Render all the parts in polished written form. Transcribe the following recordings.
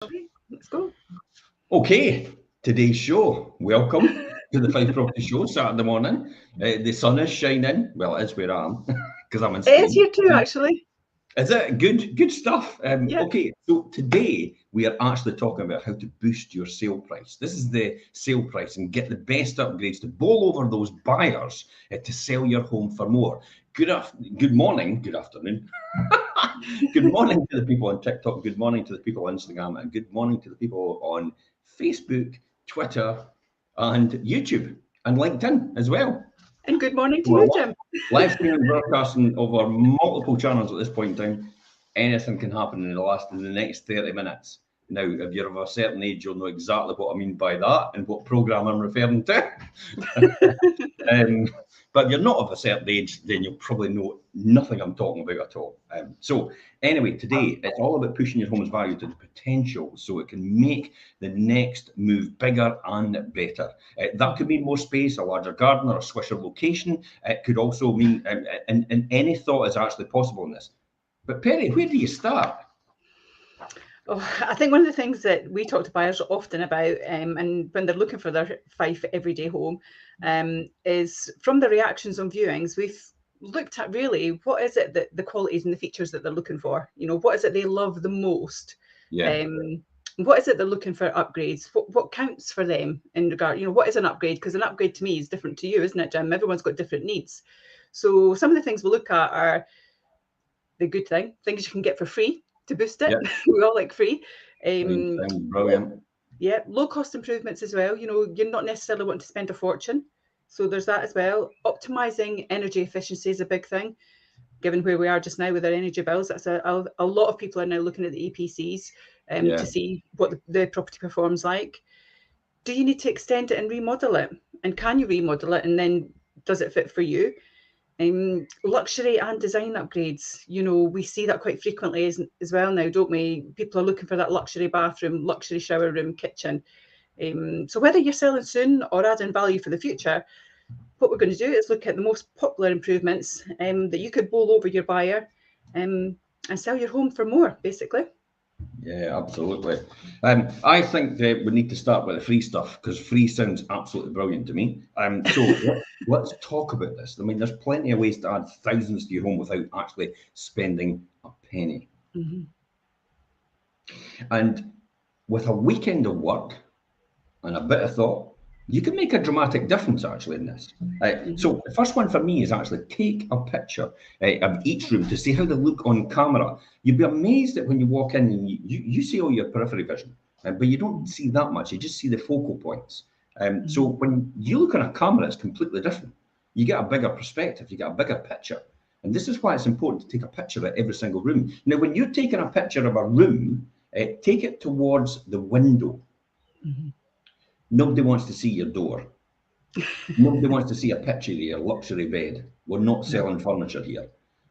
Okay, let's go. Okay, today's show. Welcome to the Fife Property Show, Saturday morning. The sun is shining. Well, it is where I am because I'm in It is Spain. here too, actually. Is it good? Good stuff. Yeah. Okay, so today we are actually talking about how to boost your sale price. This is the sale price and get the best upgrades to bowl over those buyers to sell your home for more. Good morning, good afternoon. Good morning to the people on TikTok. Good morning to the people on Instagram, and good morning to the people on Facebook, Twitter, and YouTube, and LinkedIn as well. And good morning to We're you, Jim. live streaming, broadcasting over multiple channels at this point in time. Anything can happen in the next 30 minutes. Now, if you're of a certain age, you'll know exactly what I mean by that and what program I'm referring to. um, but if you're not of a certain age, then you'll probably know nothing I'm talking about at all. So anyway, today it's all about pushing your home's value to the potential so it can make the next move bigger and better. That could mean more space, a larger garden, or a swisher location. It could also mean, and any thought is actually possible in this. But Perry, where do you start? Oh, I think one of the things that we talk to buyers often about, and when they're looking for their Fife everyday home, is from the reactions on viewings, we've looked at really what is it that the qualities and the features that they're looking for. You know, what is it they love the most? Yeah. What is it they're looking for upgrades? What counts for them in regard, what is an upgrade? Because an upgrade to me is different to you, isn't it, Jim? Everyone's got different needs. So some of the things we look at are the good things you can get for free to boost it. Yeah. We all like free. Sounds brilliant. Yeah, low cost improvements as well. You're not necessarily wanting to spend a fortune. So there's that as well. Optimizing energy efficiency is a big thing. Given where we are just now with our energy bills, that's a lot of people are now looking at the EPCs Yeah. to see what the property performs like. Do you need to extend it and remodel it? And can you remodel it? And then does it fit for you? Luxury and design upgrades. We see that quite frequently as well now, don't we? People are looking for that luxury bathroom, luxury shower room, kitchen. So whether you're selling soon or adding value for the future, what we're going to do is look at the most popular improvements that you could bowl over your buyer and sell your home for more, basically. Yeah, absolutely. I think that we need to start with the free stuff because free sounds absolutely brilliant to me. So let's talk about this. I mean, there's plenty of ways to add thousands to your home without actually spending a penny. Mm-hmm. And with a weekend of work and a bit of thought, you can make a dramatic difference actually in this. So the first one for me is actually take a picture of each room to see how they look on camera. You'd be amazed that when you walk in and you see all your periphery vision, but you don't see that much. You just see the focal points. So when you look on a camera, it's completely different. You get a bigger perspective, you get a bigger picture. And this is why it's important to take a picture of every single room. Now, when you're taking a picture of a room, take it towards the window. Mm-hmm. Nobody wants to see your door. Nobody wants to see a picture of your luxury bed. We're not selling furniture here.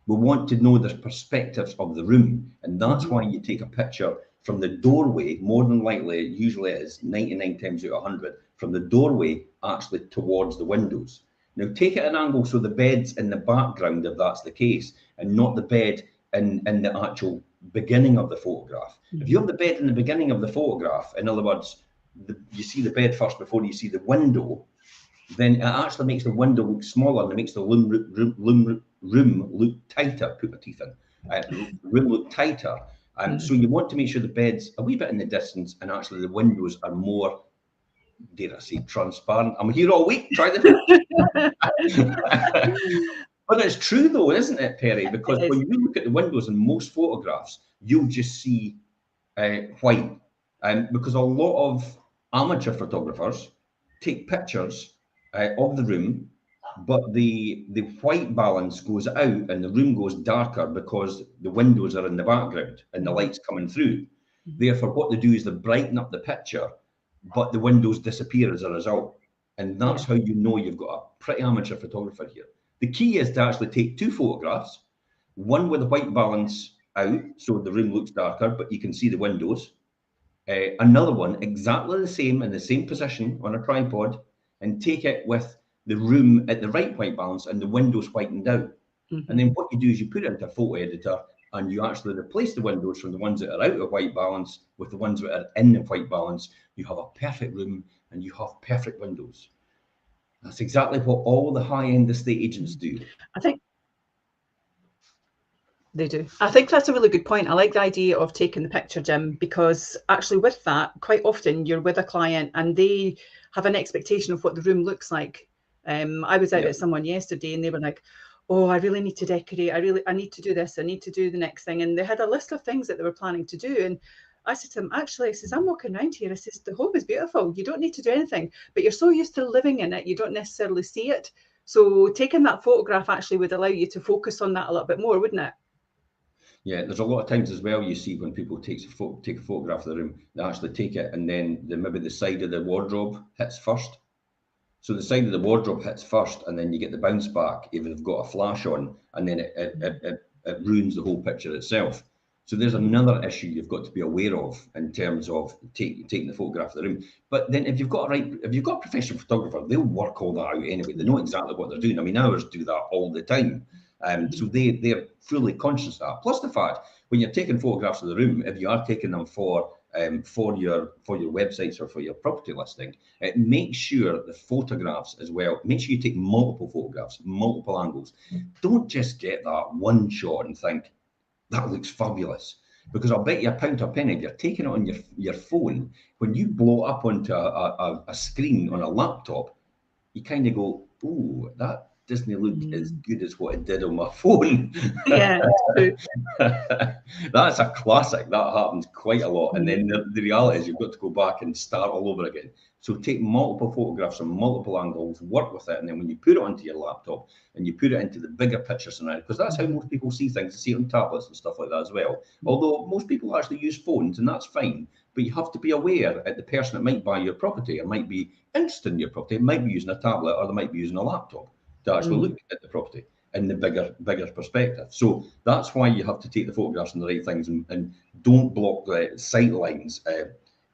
We want to know the perspectives of the room. And that's why you take a picture from the doorway, more than likely, it usually is 99 times out of 100, from the doorway actually towards the windows. Now take it at an angle so the bed's in the background if that's the case, and not the bed in the actual beginning of the photograph. If you have the bed in the beginning of the photograph, in other words, you see the bed first before you see the window, then it actually makes the window look smaller and it makes the room look tighter. Put my teeth in. Room look tighter. So you want to make sure the bed's a wee bit in the distance and actually the windows are more, dare I say, transparent. I'm here all week. Try this. But it's true though, isn't it, Perry? Because when you look at the windows in most photographs, you'll just see white. Because a lot of amateur photographers take pictures of the room, but the white balance goes out and the room goes darker because the windows are in the background and the light's coming through. Therefore, what they do is they brighten up the picture, but the windows disappear as a result. And that's how you know you've got a pretty amateur photographer here. The key is to actually take two photographs, one with the white balance out, so the room looks darker, but you can see the windows. Another one exactly the same in the same position on a tripod, and take it with the room at the right white balance and the windows whitened out. And then what you do is you put it into a photo editor, and you actually replace the windows from the ones that are out of white balance with the ones that are in the white balance, you have a perfect room and you have perfect windows. That's exactly what all the high-end estate agents do. I think they do. I think that's a really good point. I like the idea of taking the picture, Jim, because actually with that, quite often you're with a client and they have an expectation of what the room looks like. I was out Yeah. at someone yesterday and they were like, oh, I really need to decorate. I need to do this. I need to do the next thing. And they had a list of things that they were planning to do. And I said to them, actually, I says, I'm walking around here. I says, the home is beautiful. You don't need to do anything, but you're so used to living in it, you don't necessarily see it. So taking that photograph actually would allow you to focus on that a little bit more, wouldn't it? Yeah, there's a lot of times as well you see when people take a photograph of the room, they actually take it and then maybe the side of the wardrobe hits first. So the side of the wardrobe hits first, and then you get the bounce back, even if you've got a flash on, and then it ruins the whole picture itself. So there's another issue you've got to be aware of in terms of taking the photograph of the room. But then if you've got a professional photographer, they'll work all that out anyway. They know exactly what they're doing. I mean, ours do that all the time. So they're fully conscious of that. Plus the fact when you're taking photographs of the room, if you are taking them for your websites or for your property listing, make sure the photographs as well. Make sure you take multiple photographs, multiple angles. Don't just get that one shot and think that looks fabulous. Because I'll bet you a pound to a penny, if you're taking it on your phone, when you blow it up onto a screen on a laptop, you kind of go, "Oh, that doesn't look as good as what it did on my phone." Yeah, true. That's a classic. That happens quite a lot. And then the reality is you've got to go back and start all over again. So take multiple photographs from multiple angles, work with it, and then when you put it onto your laptop and you put it into the bigger picture scenario, because that's how most people see things, they see it on tablets and stuff like that as well. Although most people actually use phones, and that's fine. But you have to be aware that the person that might buy your property or might be interested in your property might be using a tablet or they might be using a laptop to actually look at the property in the bigger perspective. So that's why you have to take the photographs and the right things, and don't block the sight lines.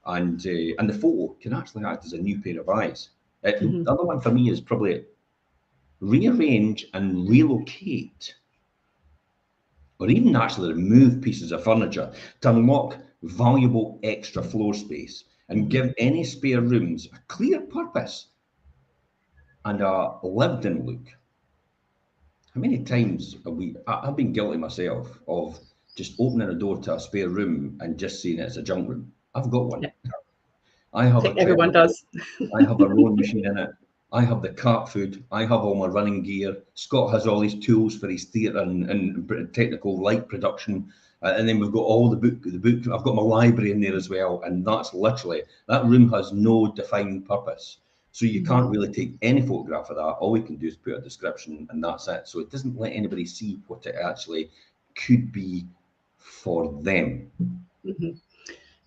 And the photo can actually act as a new pair of eyes. The other one for me is probably rearrange and relocate, or even actually remove pieces of furniture to unlock valuable extra floor space and give any spare rooms a clear purpose and a lived-in look. How many times I've been guilty myself of just opening a door to a spare room and just seeing it's a junk room. I've got one. Yeah. I have I think everyone does. I have a rowing machine in it. I have the cat food. I have all my running gear. Scott has all his tools for his theatre and technical light production. And then we've got all the book. I've got my library in there as well. And that's literally, that room has no defined purpose. So you can't really take any photograph of that. All we can do is put a description and that's it. So it doesn't let anybody see what it actually could be for them.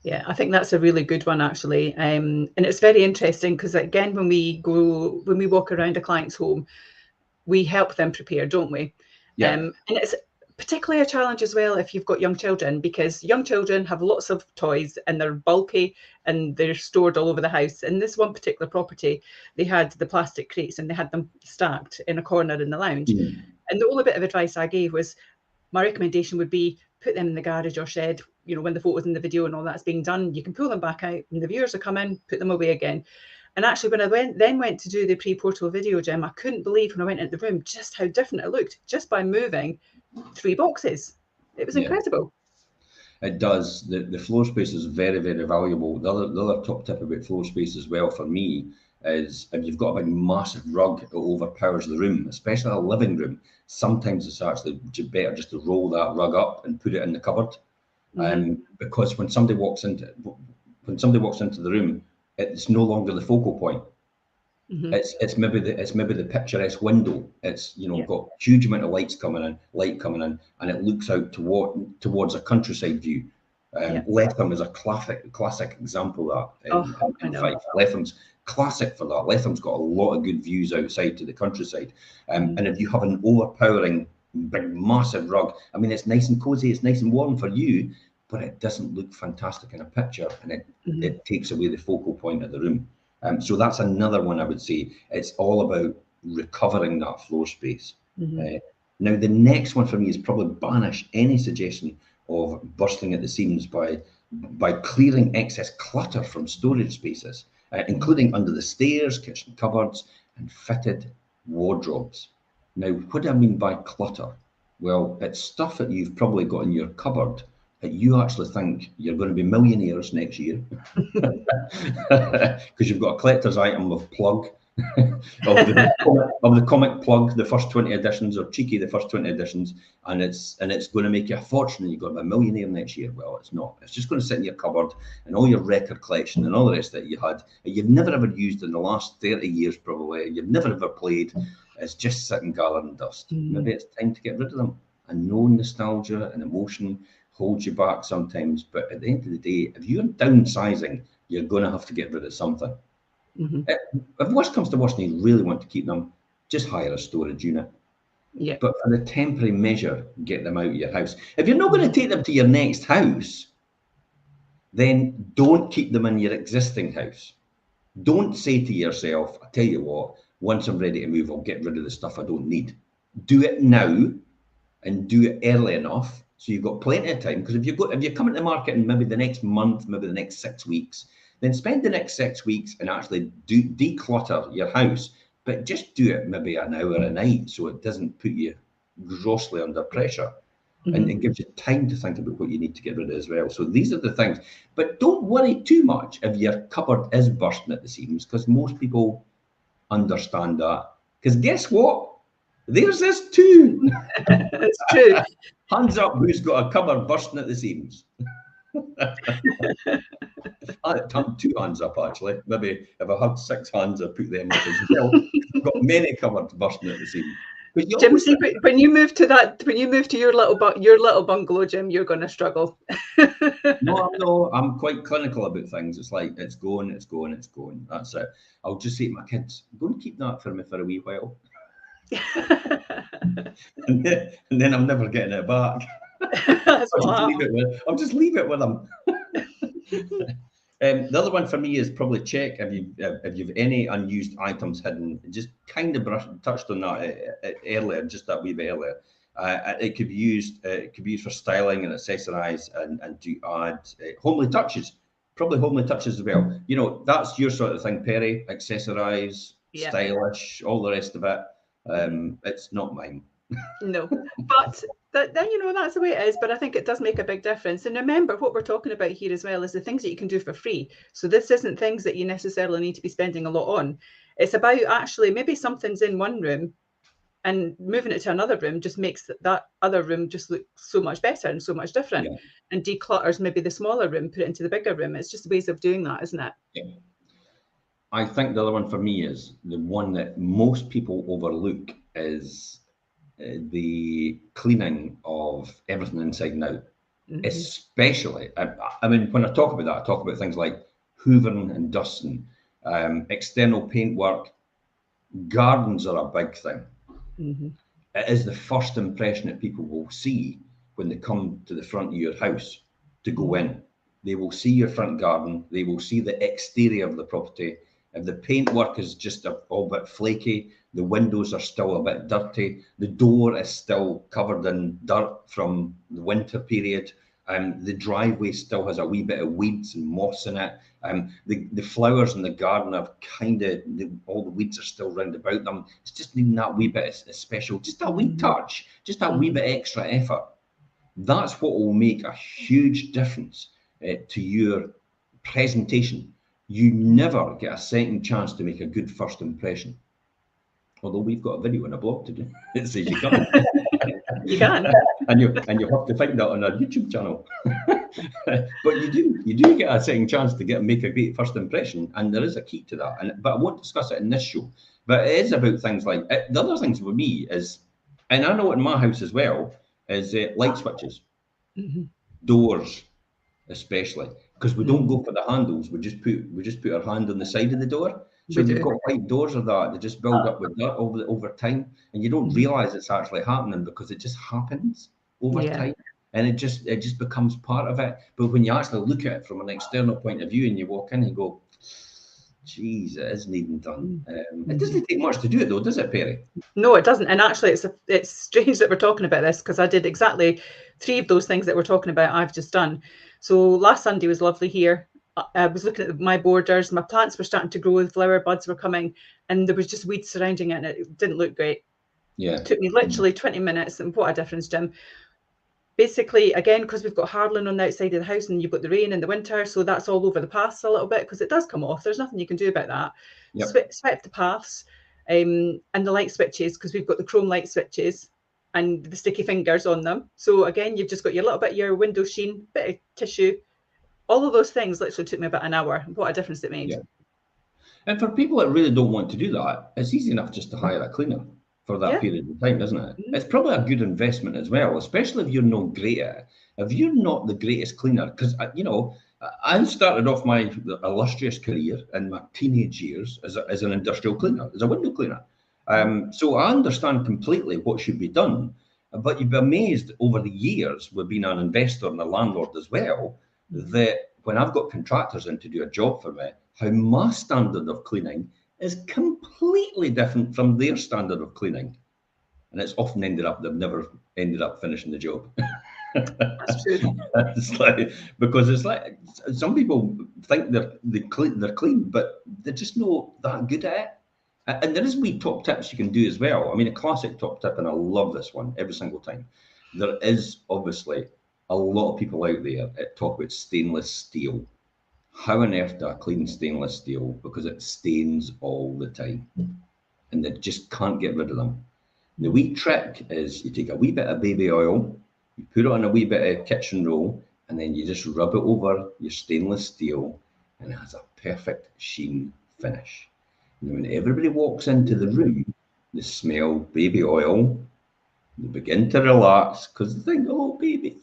Yeah, I think that's a really good one actually, and it's very interesting because again, when we walk around a client's home, we help them prepare, don't we? Yeah. And it's particularly a challenge as well if you've got young children, because young children have lots of toys and they're bulky and they're stored all over the house. In this one particular property, they had the plastic crates and they had them stacked in a corner in the lounge. And the only bit of advice I gave was, my recommendation would be put them in the garage or shed, you know, when the photos and the video and all that's being done, you can pull them back out and the viewers will come in, put them away again. And actually, when I went to do the pre-portal video, Jim, I couldn't believe when I went into the room just how different it looked just by moving 3 boxes. It was incredible. It does. The floor space is very, very valuable. The other top tip about floor space as well for me is if you've got a big massive rug that overpowers the room, especially a living room, sometimes it's actually better just to roll that rug up and put it in the cupboard. Because when somebody walks into the room, it's no longer the focal point. It's maybe the picturesque window. It's got huge amount of light coming in, and it looks out towards a countryside view. Letham is a classic example of that in Fife. Letham's classic for that. Letham's got a lot of good views outside to the countryside. And if you have an overpowering big massive rug, I mean, it's nice and cozy, it's nice and warm for you, but it doesn't look fantastic in a picture, and it takes away the focal point of the room. So that's another one I would say. It's all about recovering that floor space. Now, the next one for me is probably banish any suggestion of bursting at the seams by clearing excess clutter from storage spaces, including under the stairs, kitchen cupboards, and fitted wardrobes. Now, what do I mean by clutter? Well, it's stuff that you've probably got in your cupboard that you actually think you're going to be millionaires next year because you've got a collector's item of plug of the comic plug, the first 20 editions, or cheeky, the first 20 editions, and it's going to make you a fortune and you're going to be a millionaire next year. Well, it's not. It's just going to sit in your cupboard, and all your record collection and all the rest that you had, that you've never ever used in the last 30 years probably, you've never ever played, it's just sitting gathering dust. Maybe it's time to get rid of them. And no nostalgia and emotion holds you back sometimes, but at the end of the day, if you're downsizing, you're going to have to get rid of something. If worst comes to worst and you really want to keep them, just hire a storage unit. Yeah. But for the temporary measure, get them out of your house. If you're not going to take them to your next house, then don't keep them in your existing house. Don't say to yourself, I tell you what, once I'm ready to move, I'll get rid of the stuff I don't need. Do it now and do it early enough so you've got plenty of time. Because if you come into the market in maybe the next month, maybe the next 6 weeks, then spend the next 6 weeks and actually declutter your house, but just do it maybe an hour a night so it doesn't put you grossly under pressure. And it gives you time to think about what you need to get rid of as well. So these are the things. But don't worry too much if your cupboard is bursting at the seams, because most people understand that. Because guess what? There's this too. That's true. Hands up who's got a cupboard bursting at the seams. Two hands up, actually. Maybe if I had 6 hands, I'd put them up as well. I've got many cupboards bursting at the seams. Jim, see, when you move to your little bungalow, Jim, you're going to struggle. No, I'm quite clinical about things. It's like, it's going. That's it. I'll just say to my kids, go and keep that for me for a wee while. and then I'm never getting it back. I'll just leave it with them. The other one for me is probably check if you've any unused items hidden. Just kind of touched on that earlier, just that wee bit earlier. It could be used. It could be used for styling and accessorize and to add homely touches. Probably homely touches as well. You know, that's your sort of thing, Perry. Accessorize, stylish, all the rest of it. It's not mine. No, but then you know that's the way it is. But I think it does make a big difference. And remember, what we're talking about here as well is the things that you can do for free. So this isn't things that you necessarily need to be spending a lot on. It's about actually maybe something's in one room, and moving it to another room just makes that other room just look so much better and so much different. Yeah. And declutters maybe the smaller room, put it into the bigger room. It's just ways of doing that, isn't it? Yeah. I think the other one for me is the one that most people overlook is the cleaning of everything inside and out. Especially, I mean, when I talk about that, I talk about things like hoovering and dusting, external paintwork. Gardens are a big thing. It is the first impression that people will see when they come to the front of your house to go in. They will see your front garden. They will see the exterior of the property. If the paintwork is just all a bit flaky, the windows are still a bit dirty, the door is still covered in dirt from the winter period, the driveway still has a wee bit of weeds and moss in it, the flowers in the garden have kind of, all the weeds are still round about them. It's just needing that wee bit of special, just that wee touch, just that wee bit extra effort. That's what will make a huge difference to your presentation. You never get a second chance to make a good first impression. Although we've got a video and a blog to do. It says you can. You can. And you have to find that on our YouTube channel. But you do get a second chance to make a great first impression, and there is a key to that. But I won't discuss it in this show. But it is about things like the other things for me is, and I know in my house as well, is light switches, doors, especially. Because we don't go for the handles, we just put our hand on the side of the door. So you've got white doors or that, they just build up with dirt over time, and you don't realise it's actually happening because it just happens over time, and it just becomes part of it. But when you actually look at it from an external point of view and you walk in and go, Jeez, it is needing done. It Mhm. doesn't take much to do it though, does it, Perry? No, it doesn't. And actually, it's strange that we're talking about this because I did exactly 3 of those things that we're talking about. I've just done. So last Sunday was lovely here. I was looking at my borders. My plants were starting to grow. The flower buds were coming, and there was just weeds surrounding it, and it didn't look great. Yeah. It took me literally 20 minutes, and what a difference, Jim. Basically, again, because we've got hardling on the outside of the house, and you've got the rain in the winter, so that's all over the paths a little bit because it does come off. There's nothing you can do about that. Yep. Swept the paths, and the light switches because we've got the chrome light switches and the sticky fingers on them. So again, you've just got your little bit of your window sheen, bit of tissue. All of those things literally took me about an hour. What a difference it made. Yeah. And for people that really don't want to do that, it's easy enough just to hire a cleaner for that Yeah. period of time, isn't it? Mhm. It's probably a good investment as well, especially if you're not great at it. If you're not the greatest cleaner, because, you know, I started off my illustrious career in my teenage years as an industrial cleaner, as a window cleaner. So I understand completely what should be done. But you'd be amazed over the years, with being an investor and a landlord as well, that when I've got contractors in to do a job for me, how my standard of cleaning is completely different from their standard of cleaning. And it's often ended up, they've never ended up finishing the job. That's true. It's like, because it's like some people think they're clean, but they're just not that good at it. And there is wee top tips you can do as well. I mean, a classic top tip, and I love this one every single time. There is obviously a lot of people out there that talk about stainless steel. How on earth do I clean stainless steel? Because it stains all the time, and they just can't get rid of them. The wee trick is you take a wee bit of baby oil, you put it on a wee bit of kitchen roll, and then you just rub it over your stainless steel, and it has a perfect sheen finish. And when everybody walks into the room, they smell baby oil, they begin to relax because they think, oh, babies.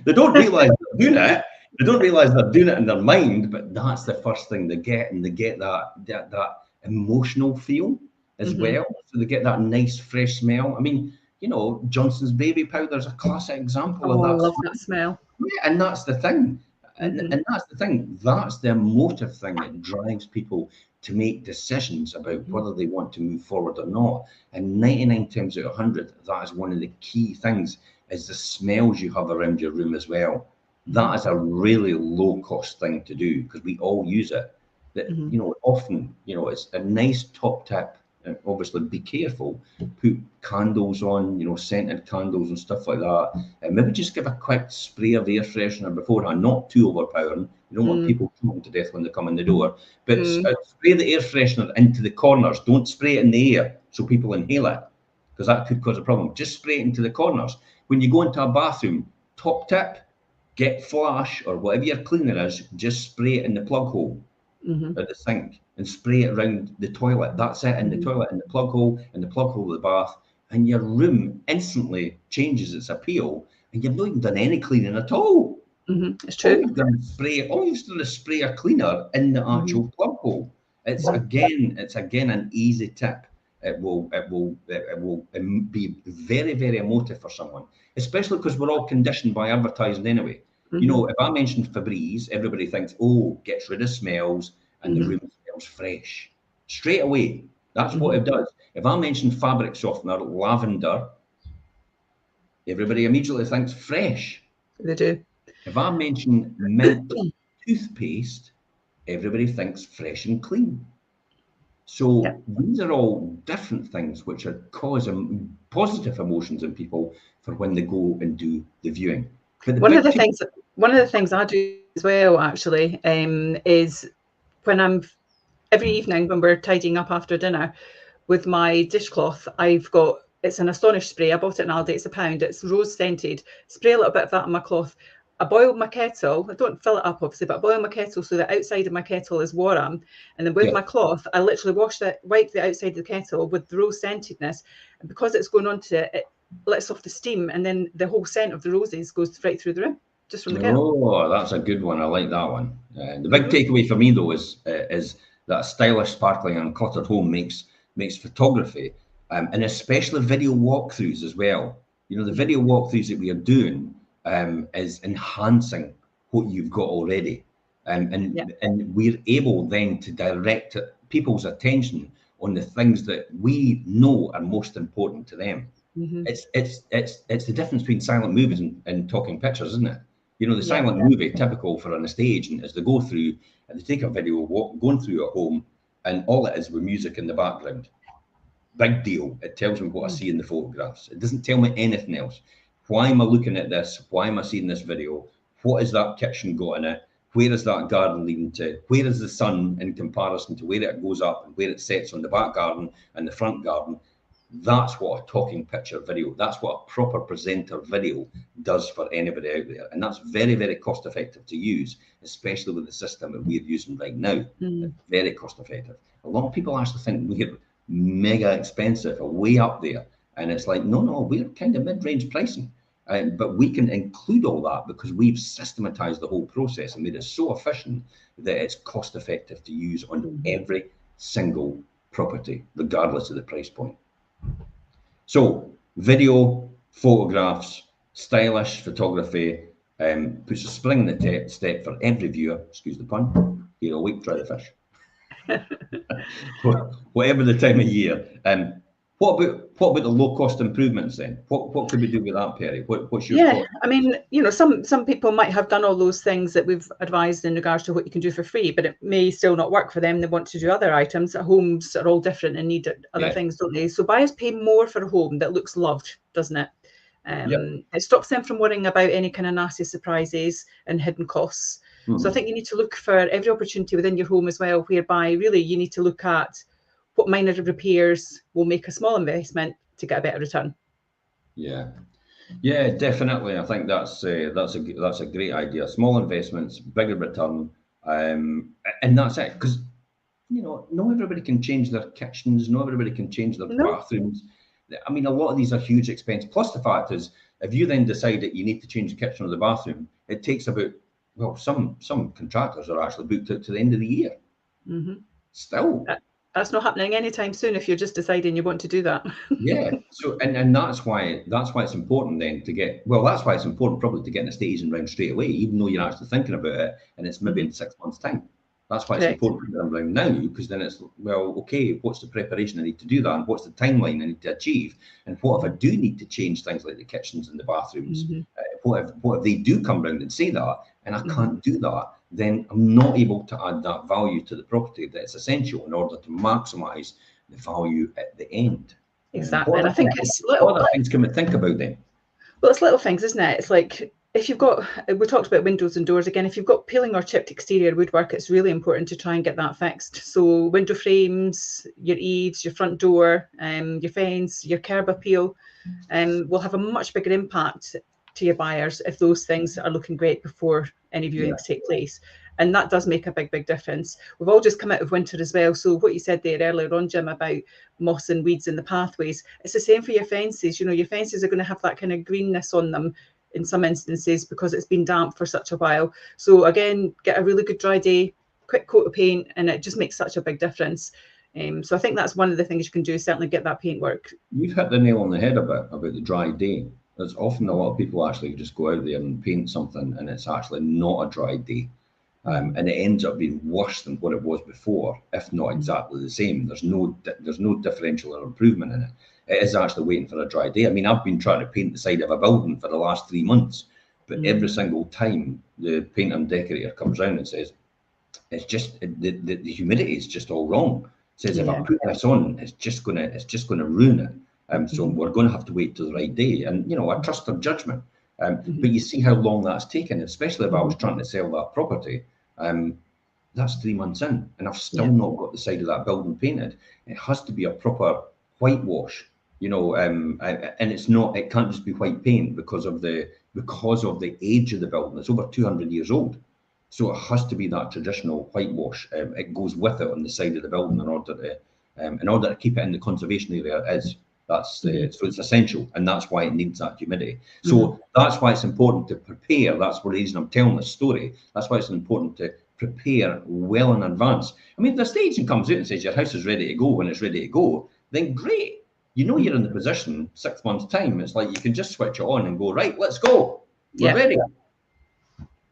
They don't realize they're doing it. They don't realize they're doing it in their mind, but that's the first thing they get, and they get that emotional feel as well. So they get that nice fresh smell. I mean, you know, Johnson's baby powder is a classic example of Oh, I that. love that smell. Yeah, and that's the thing. And, Mm-hmm. and that's the thing. That's the emotive thing that drives people to make decisions about whether they want to move forward or not. And 99 times out of 100, that is one of the key things, is the smells you have around your room as well. That is a really low cost thing to do because we all use it. That, Mm-hmm. you know, often, you know, it's a nice top tip. And obviously, be careful. Put candles on, you know, scented candles and stuff like that. And maybe just give a quick spray of air freshener beforehand, not too overpowering. You don't want people choking to death when they come in the door. But spray the air freshener into the corners. Don't spray it in the air so people inhale it, because that could cause a problem. Just spray it into the corners. When you go into a bathroom, top tip, get flash or whatever your cleaner is, just spray it in the plug hole Mm-hmm. at the sink and spray it around the toilet. That's it, in the toilet, in the plug hole, in the plug hole of the bath, and your room instantly changes its appeal, and you've not even done any cleaning at all. Mm-hmm. It's All true. you've done is spray. All you've done is spray a cleaner in the Mm-hmm. actual plug hole. It's again an easy tip. It will be very, very emotive for someone, especially because we're all conditioned by advertising anyway. You Mm-hmm. know, if I mention Febreze, everybody thinks, oh, gets rid of smells and the Mm-hmm. room smells fresh. Straight away, that's what Mm-hmm. it does. If I mention fabric softener, lavender, everybody immediately thinks fresh. They do. If I mention mint toothpaste, everybody thinks fresh and clean. Yeah. So these are all different things which are causing positive emotions in people for when they go and do the viewing. But the One of big the take, things one of the things I do as well actually is when I'm every evening when we're tidying up after dinner with my dishcloth, I've got it's an Astonish spray. I bought it in Aldi. It's £1. It's rose scented. Spray a little bit of that on my cloth. I boil my kettle. I don't fill it up obviously, but I boil my kettle so the outside of my kettle is warm. And then with yeah, my cloth, I literally wipe the outside of the kettle with the rose scentedness. And because it's going on to it, it lets off the steam, and then the whole scent of the roses goes right through the room just from the kettle. oh, that's a good one. I like that one. The big Mm-hmm. takeaway for me though is that a stylish, sparkling, and cluttered home makes photography, and especially video walkthroughs as well. You know, the Mm-hmm. video walkthroughs that we are doing is enhancing what you've got already. And we're able then to direct people's attention on the things that we know are most important to them. It's the difference between silent movies and talking pictures, isn't it? You know, the silent movie, typical for a stage, and as they go through and they take a video going through a home, and all it is with music in the background. Big deal. It tells me what I see in the photographs. It doesn't tell me anything else. Why am I looking at this? Why am I seeing this video? What has that kitchen got in it? Where is that garden leading to? Where is the sun in comparison to where it goes up and where it sets on the back garden and the front garden? That's what a talking picture video, that's what a proper presenter video does for anybody out there. And that's very, very cost effective to use, especially with the system that we're using right now. It's very cost effective. A lot of people actually think we're mega expensive, way up there. And it's like, no, we're kind of mid-range pricing. But we can include all that because we've systematized the whole process and made it so efficient that it's cost effective to use on every single property, regardless of the price point. So video, photographs, stylish photography, puts a spring in the step for every viewer. Excuse the pun. Here a week, try the fish. Whatever the time of year. What about the low cost improvements then? What could we do with that, Perry? What's your thought? I mean, you know, some people might have done all those things that we've advised in regards to what you can do for free, but it may still not work for them. They want to do other items. Homes are all different and need other things, don't they? So buyers pay more for a home that looks loved, doesn't it? It stops them from worrying about any kind of nasty surprises and hidden costs. So I think you need to look for every opportunity within your home as well, whereby really you need to look at what minor repairs will make a small investment to get a better return. Yeah, definitely. I think that's a great idea. Small investments, bigger return, and that's it. Because you know, not everybody can change their kitchens, not everybody can change their bathrooms. I mean, a lot of these are huge expense. Plus, the fact is, if you then decide that you need to change the kitchen or the bathroom, it takes about, well, some contractors are actually booked out to the end of the year. Still. That's not happening anytime soon if you're just deciding you want to do that. So and that's why it's important then to get, well, that's why it's important probably to get an estate agent round straight away, even though you're actually thinking about it and it's maybe in 6 months' time. That's why it's important to get them round now, because then it's, well, okay, what's the preparation I need to do that, and what's the timeline I need to achieve, and what if I do need to change things like the kitchens and the bathrooms? What if they do come round and say that, and I can't do that? Then I'm not able to add that value to the property that's essential in order to maximise the value at the end. Exactly, and I think it's little. What other things can we think about then? Well, it's little things, isn't it? It's like if you've got, we talked about windows and doors again, if you've got peeling or chipped exterior woodwork, it's really important to try and get that fixed. So window frames, your eaves, your front door, your fence, your curb appeal, will have a much bigger impact to your buyers if those things are looking great before any viewings take place. And that does make a big difference. We've all just come out of winter as well. So what you said there earlier on, Jim, about moss and weeds in the pathways, it's the same for your fences. You know, your fences are going to have that kind of greenness on them in some instances because it's been damp for such a while. So again, get a really good dry day, quick coat of paint, and it just makes such a big difference. So I think that's one of the things you can do, certainly get that paint work. You've hit the nail on the head about the dry day. There's often a lot of people actually just go out there and paint something and it's actually not a dry day. And it ends up being worse than what it was before, if not exactly the same. There's no differential or improvement in it. It is actually waiting for a dry day. I mean, I've been trying to paint the side of a building for the last 3 months, but every single time the painter and decorator comes round and says, it's just the humidity is just all wrong. Says if I put this on, it's just gonna ruin it. So we're going to have to wait till the right day. And you know, I trust their judgment. But you see how long that's taken, especially if I was trying to sell that property. That's 3 months in, and I've still not got the side of that building painted. It has to be a proper whitewash, you know, and it's not. It can't just be white paint because of the age of the building. It's over 200 years old, so it has to be that traditional whitewash. It goes with it on the side of the building in order to keep it in the conservation area. So it's essential, and that's why it needs that humidity. So that's why it's important to prepare. That's the reason I'm telling this story. That's why it's important to prepare well in advance. I mean, if the estate agent comes out and says your house is ready to go when it's ready to go, then great. You know you're in the position 6 months' time. It's like you can just switch it on and go, right, let's go. We're ready.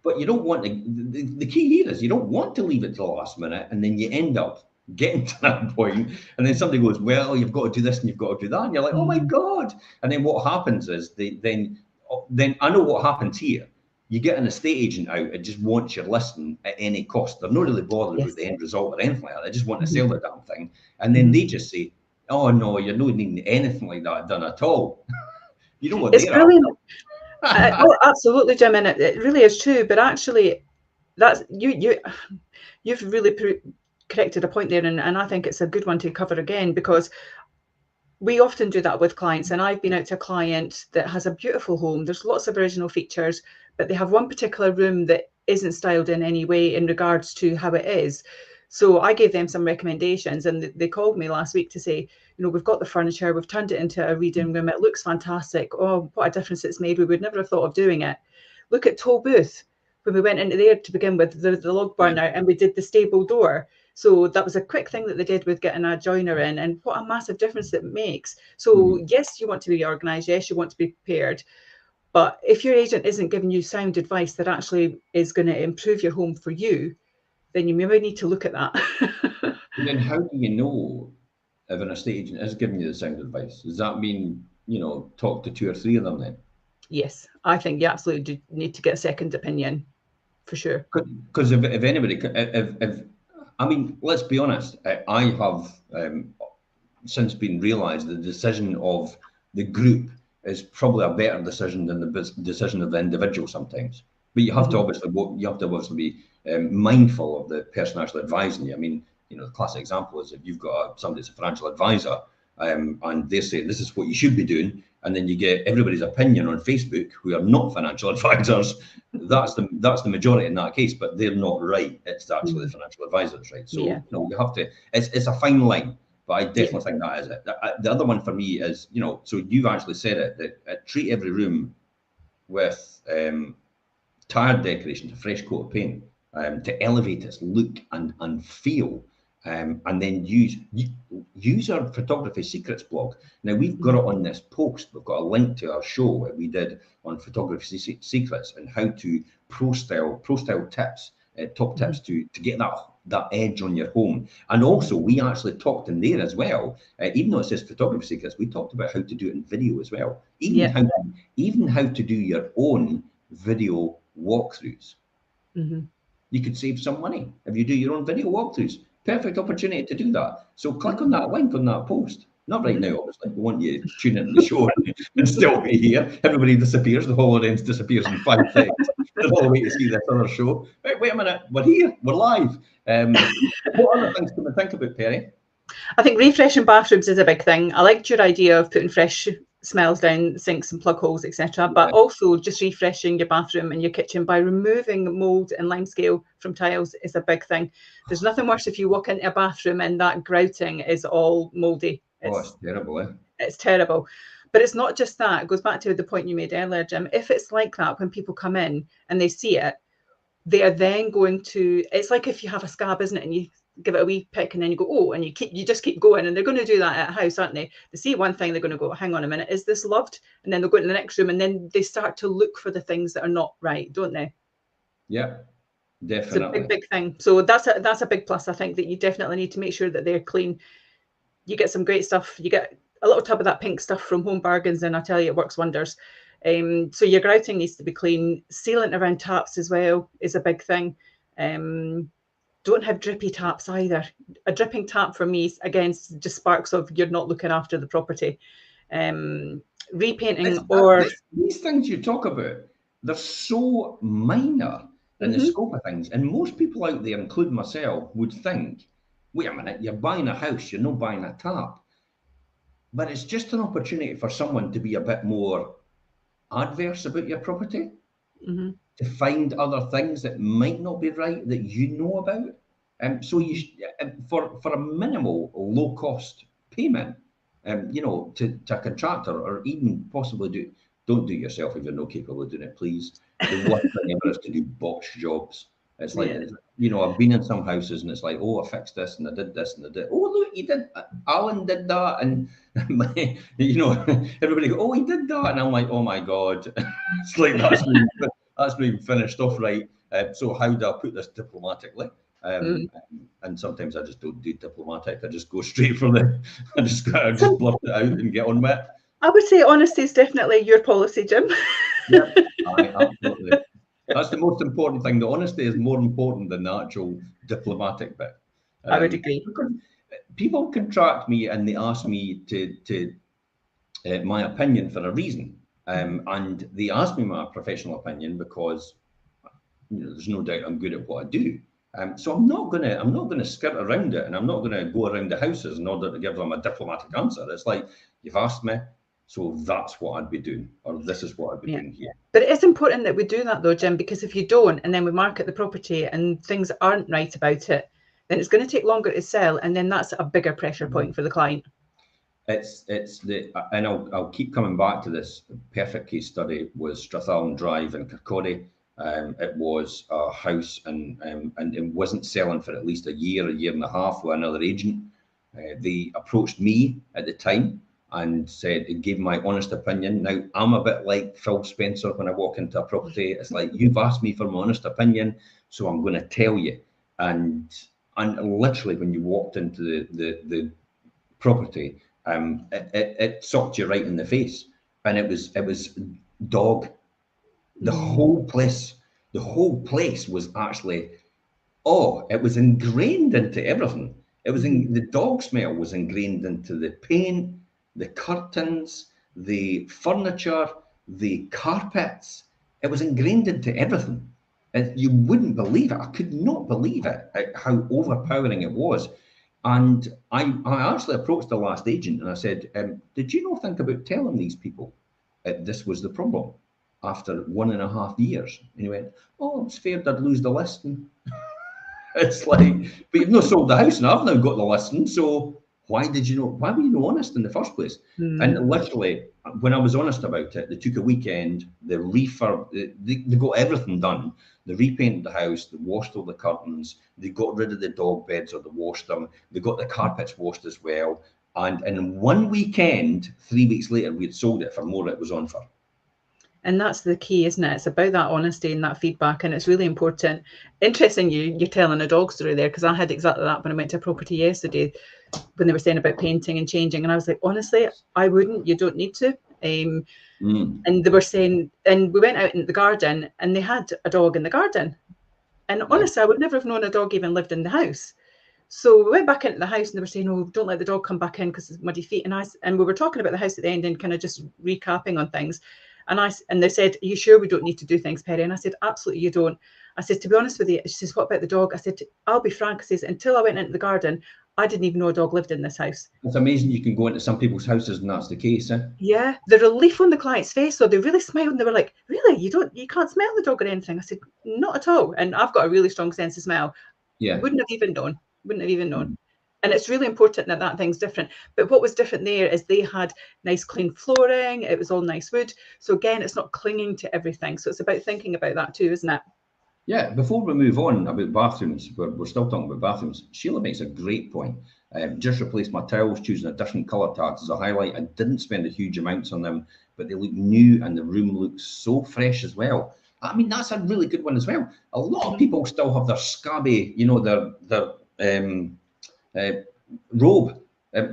But you don't want the key here is you don't want to leave it till the last minute, and then you end up getting to that point, and then somebody goes, well, you've got to do this and you've got to do that, and you're like, oh my God. And then what happens is then I know what happens here. You get an estate agent out and just wants your listing at any cost. They're not really bothered about the end result or anything like that. They just want to sell the damn thing. And then they just say, oh no, you're not needing anything like that done at all. You know what It's they're brilliant. after. Oh, absolutely, Jim, and it really is true. But actually, that's you've really corrected a point there, and I think it's a good one to cover again, because we often do that with clients. And I've been out to a client that has a beautiful home. There's lots of original features, but they have one particular room that isn't styled in any way in regards to how it is. So I gave them some recommendations, and they called me last week to say, we've got the furniture, we've turned it into a reading room. It looks fantastic. Oh, what a difference it's made. We would never have thought of doing it. Look at Toll Booth. When we went into there to begin with, the log burner, and we did the stable door. So that was a quick thing that they did with getting a joiner in, and what a massive difference it makes. So yes, you want to be organised. Yes, you want to be prepared. But if your agent isn't giving you sound advice that actually is going to improve your home for you, then you maybe need to look at that. And then how do you know if an estate agent is giving you the sound advice? Does that mean, talk to 2 or 3 of them then? Yes, I think you absolutely do need to get a second opinion, for sure. Because if anybody, I mean, let's be honest, I have since been realised the decision of the group is probably a better decision than the decision of the individual sometimes. But you have to obviously be mindful of the person actually advising you. I mean, the classic example is if you've got somebody that's a financial advisor, and they say this is what you should be doing, and then you get everybody's opinion on Facebook who are not financial advisors. That's the majority in that case, but they're not right. It's actually the financial advisor that's right. So you have to. It's a fine line, but I definitely think that is it. The other one for me is so you've actually said it that treat every room with tired decoration, a fresh coat of paint, to elevate its look and feel. And then use our photography secrets blog. Now we've got it on this post. We've got a link to our show that we did on photography secrets and how to pro style tips, top tips to get that edge on your home. And also we actually talked in there as well. Even though it says photography secrets, we talked about how to do it in video as well. Even how to do your own video walkthroughs. You could save some money if you do your own video walkthroughs. Perfect opportunity to do that. So click on that link on that post. Not right now, obviously. We want you to tune into the show and still be here. Everybody disappears. The whole audience disappears in 5 seconds. They're all waiting to see this other show. Wait a minute. We're here. We're live. What other things can we think about, Perry? I think refreshing bathrooms is a big thing. I liked your idea of putting fresh smells down sinks and plug holes, etc. But also just refreshing your bathroom and your kitchen by removing mold and limescale from tiles is a big thing. There's nothing worse if you walk into a bathroom and that grouting is all moldy. It's terrible, eh? It's terrible. But it's not just that. It goes back to the point you made earlier, Jim. If it's like that, when people come in and they see it, they are then going to, it's like if you have a scab, isn't it? And you give it a wee pick and then you go, oh, and you just keep going. And they're going to do that at a house, aren't they? They see one thing, they're going to go, hang on a minute, is this loved? And then they'll go into the next room and then they start to look for the things that are not right, don't they? Yeah, definitely. It's a big thing. So that's a big plus. I think that you definitely need to make sure that they're clean. You get some great stuff. You get a little tub of that pink stuff from Home Bargains, and I tell you, it works wonders. So your grouting needs to be clean. Sealant around taps as well is a big thing. Don't have drippy taps either. A dripping tap for me, again, just sparks of you're not looking after the property. Repainting these things you talk about, they're so minor in the scope of things. And most people out there, including myself, would think, wait a minute, you're buying a house, you're not buying a tap. But it's just an opportunity for someone to be a bit more adverse about your property, to find other things that might not be right that you know about. So you for a minimal low cost payment, to a contractor, or even possibly don't do it yourself if you're not capable of doing it, please. The worst thing ever is to do box jobs. It's like, I've been in some houses and it's like, oh, I fixed this and I did this and I did. Oh, look, you did. Alan did that, and everybody go, oh, he did that, and I'm like, oh my God, it's like that's been finished off right. So how do I put this diplomatically? And sometimes I just don't do diplomatic. I just go straight for the. I just blurt it out and get on with it. I would say honesty is definitely your policy, Jim. Yeah, absolutely. That's the most important thing. The honesty is more important than the actual diplomatic bit. I would agree. People contract me and they ask me to my opinion for a reason, and they ask me my professional opinion because there's no doubt I'm good at what I do. So I'm not gonna skirt around it, and I'm not gonna go around the houses in order to give them a diplomatic answer. It's like, you've asked me, so that's what I'd be doing, or this is what I'd be doing here. But it is important that we do that though, Jim, because if you don't, and then we market the property and things aren't right about it, then it's going to take longer to sell, and then that's a bigger pressure point for the client. And I'll keep coming back to this. Perfect case study was Strathallan Drive in Kirkcaldy. It was a house and it wasn't selling for at least a year and a half with another agent. They approached me at the time and said, it gave my honest opinion. Now, I'm a bit like Phil Spencer when I walk into a property. It's like, you've asked me for my honest opinion, so I'm going to tell you. And literally, when you walked into the property, it socked you right in the face, and it was dog. The whole place was actually, it was ingrained into everything. It was the dog smell was ingrained into the paint, the curtains, the furniture, the carpets. It was ingrained into everything. And you wouldn't believe it. I could not believe it, how overpowering it was. And I actually approached the last agent and I said, did you not think about telling these people this was the problem after 1.5 years? And he went, oh, I'm scared I'd lose the listing. It's like, but you've not sold the house and I've now got the listing, so why were you not honest in the first place? And literally, when I was honest about it, they took a weekend, they got everything done. They repainted the house, they washed all the curtains, they got rid of the dog beds, or they washed them, they got the carpets washed as well. And in one weekend, 3 weeks later, we had sold it for more than it was on for. And that's the key, isn't it? It's about that honesty and that feedback, and it's really important. Interesting you're telling a dog story there, because I had exactly that when I went to a property yesterday when they were saying about painting and changing, and I was like, honestly, I wouldn't. You don't need to. And they were saying, and we went out in the garden, and they had a dog in the garden, and honestly, I would never have known a dog even lived in the house. So we went back into the house, and they were saying, "Oh, don't let the dog come back in because it's muddy feet." And we were talking about the house at the end and kind of just recapping on things. And they said, "Are you sure we don't need to do things, Perry?" And I said, "Absolutely, you don't." I said, "To be honest with you," she says, "What about the dog?" I said, "I'll be frank," I says, "until I went into the garden, I didn't even know a dog lived in this house." It's amazing you can go into some people's houses and that's the case, eh? Yeah, the relief on the client's face, so they really smiled and they were like, "Really, you can't smell the dog or anything?" I said, "Not at all." And I've got a really strong sense of smell. Yeah. Wouldn't have even known. And it's really important that thing's different. But what was different there is they had nice clean flooring. It was all nice wood. So again, it's not clinging to everything. So it's about thinking about that too, isn't it? Yeah, before we move on about bathrooms, we're still talking about bathrooms. Sheila makes a great point. Just replaced my towels, choosing a different colour tags as a highlight. I didn't spend a huge amounts on them, but they look new and the room looks so fresh as well. I mean, that's a really good one as well. A lot of people still have their scabby, their robe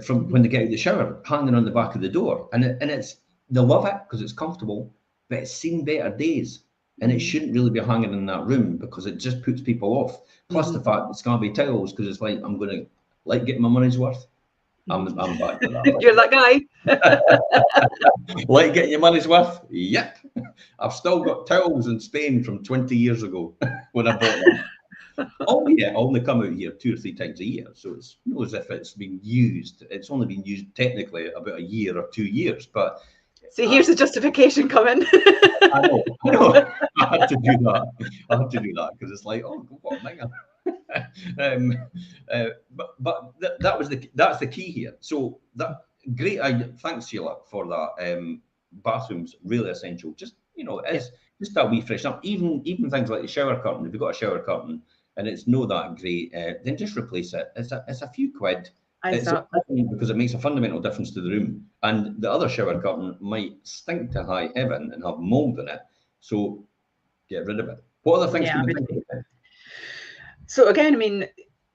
from when they get out of the shower hanging on the back of the door, and they love it because it's comfortable, but it's seen better days, and it shouldn't really be hanging in that room because it just puts people off. Plus the fact that scabby towels, because it's like, I'm going to like get my money's worth. I'm back to that. You're that guy. Like getting your money's worth? Yep. I've still got towels in Spain from 20 years ago when I bought them. Oh yeah, I only come out here 2 or 3 times a year, so it's not as if it's been used. It's only been used technically about a year or 2 years, but see, here's the justification coming. I know. I had to do that because it's like, oh, what that's the key here. So that great idea. Thanks, Sheila, for that. Bathrooms really essential. Just just that wee freshen up. Even things like the shower curtain. If you've got a shower curtain and it's not that great, then just replace it. It's a few quid. It's important because it makes a fundamental difference to the room. And the other shower curtain might stink to high heaven and have mold in it. So get rid of it. What other things Yeah, can I we would think agree. about? So again, I mean,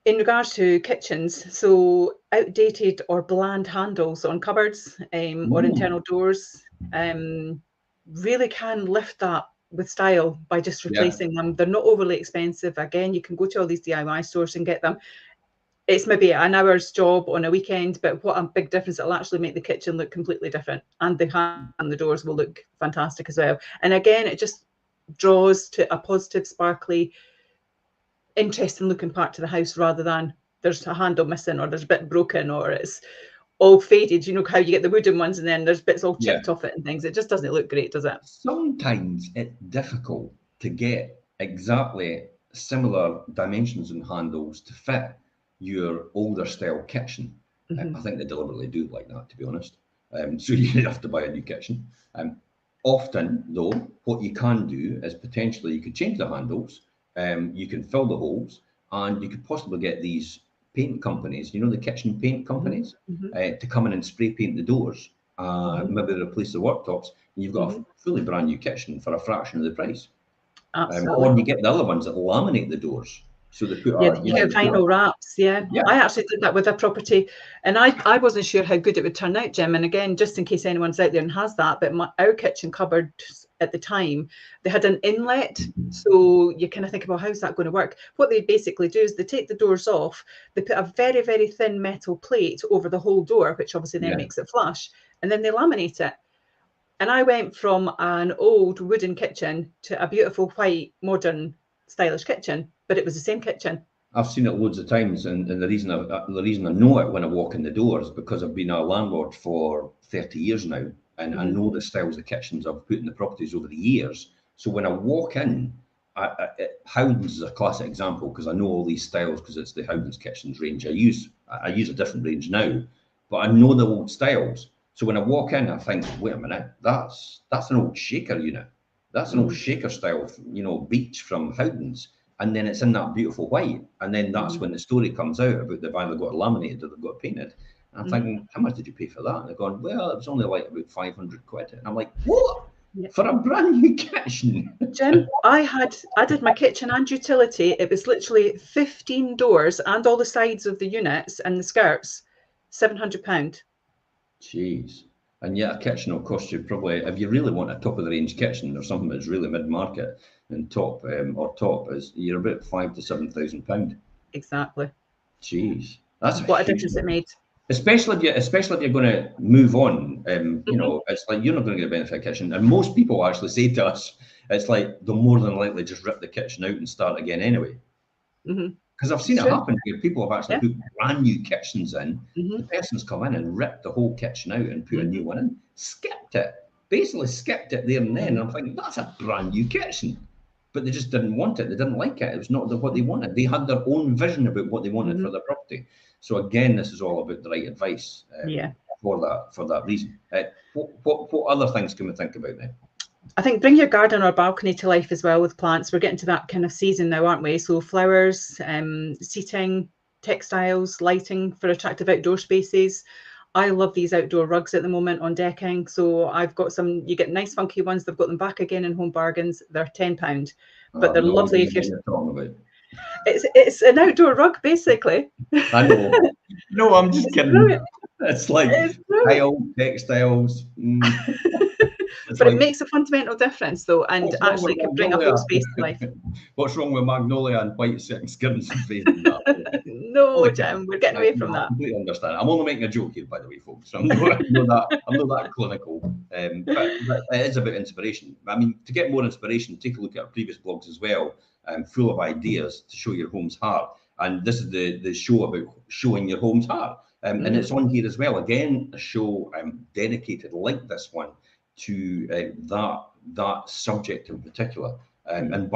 in regards to kitchens, so outdated or bland handles on cupboards or Mm, internal doors really can lift that with style by just yeah, replacing them. They're not overly expensive. Again, you can go to all these DIY stores and get them. It's maybe an hour's job on a weekend, but what a big difference. It'll actually make the kitchen look completely different, and the doors will look fantastic as well. And again, it just draws to a positive, sparkly, interesting looking part to the house rather than there's a handle missing or there's a bit broken or it's all faded. You know how you get the wooden ones and then there's bits all yeah. chipped off it and things. It just doesn't look great, does it? Sometimes it's difficult to get exactly similar dimensions and handles to fit your older style kitchen. I Mm-hmm. think they deliberately do it like that, to be honest. So you have to buy a new kitchen. Often, though, what you can do is potentially you could change the handles, you can fill the holes, and you could possibly get these paint companies, you know, the kitchen paint companies, Mm-hmm. to come in and spray paint the doors, Mm-hmm. maybe replace the worktops, and you've got a Mm-hmm. fully brand new kitchen for a fraction of the price. Absolutely. Or you get the other ones that laminate the doors. So they put Yeah, a, you you know, get they put a, vinyl wraps. Yeah, yeah, I actually did that with a property, and I wasn't sure how good it would turn out, Jim. And again, just in case anyone's out there and has that, but our kitchen cupboard at the time, they had an inlet, so you kind of think, well, how's that going to work? What they basically do is they take the doors off, they put a very, very thin metal plate over the whole door, which obviously then yeah, makes it flush, and then they laminate it. And I went from an old wooden kitchen to a beautiful white, modern, stylish kitchen, but it was the same kitchen. I've seen it loads of times, and the reason I know it when I walk in the door is because I've been a landlord for 30 years now, and I Mm-hmm. know the styles of kitchens I've put in the properties over the years. So when I walk in, Howden's is a classic example because I know all these styles because it's the Howden's kitchens range I use a different range now, but I know the old styles. So when I walk in, I think, wait a minute, that's an old shaker unit. That's an old Mm-hmm. shaker style, beach from Howden's, and then it's in that beautiful white. And then that's Mm-hmm. when the story comes out about they've either got it laminated or they've got it painted. And I'm Mm-hmm. thinking, how much did you pay for that? And they're going, well, it was only like about 500 quid. And I'm like, what? Yeah. For a brand new kitchen? Jim, I did my kitchen and utility. It was literally 15 doors and all the sides of the units and the skirts, £700. Jeez. And yet a kitchen will cost you probably, if you really want a top of the range kitchen or something that's really mid market and top is you're about £5,000 to £7,000. Exactly. Jeez, that's a What a huge difference it difference. made. Especially if you're going to move on, Mm-hmm. it's like you're not going to get a benefit kitchen. And most people actually say to us, it's like they'll more than likely just rip the kitchen out and start again anyway. Mm-hmm. Because I've seen It's it true. happen where people have actually Yeah. put brand new kitchens in. The Mm-hmm. person's come in and ripped the whole kitchen out and put a Mm-hmm. new one in, skipped it, basically skipped it there and then. And Mm-hmm. I'm thinking, that's a brand new kitchen. But they just didn't want it. They didn't like it. It was not what they wanted. They had their own vision about what they wanted Mm-hmm. for their property. So again, this is all about the right advice Yeah. for that reason. What other things can we think about then? I think bring your garden or balcony to life as well with plants. We're getting to that kind of season now, aren't we? So flowers, seating, textiles, lighting for attractive outdoor spaces. I love these outdoor rugs at the moment on decking. So I've got some, you get nice funky ones. They've got them back again in Home Bargains. They're £10, I but have they're no lovely idea if you're, what you're talking about. it's an outdoor rug basically. I know. No, I'm just It's kidding. brilliant. It's like It's brilliant. tile, textiles. It's But it like, makes a fundamental difference though, and what's wrong with actually can bring a Magnolia? whole space to life. What's wrong with Magnolia and white silk skirts and face and that? No, Only kidding. Jim, we're getting away No, from I that. completely understand. I'm only making a joke here, by the way, folks. I'm not that clinical. But it is about inspiration. I mean, to get more inspiration, take a look at our previous blogs as well, full of ideas to show your home's heart. And this is the show about showing your home's heart. And it's on here as well. Again, a show dedicated like this one to that subject in particular. And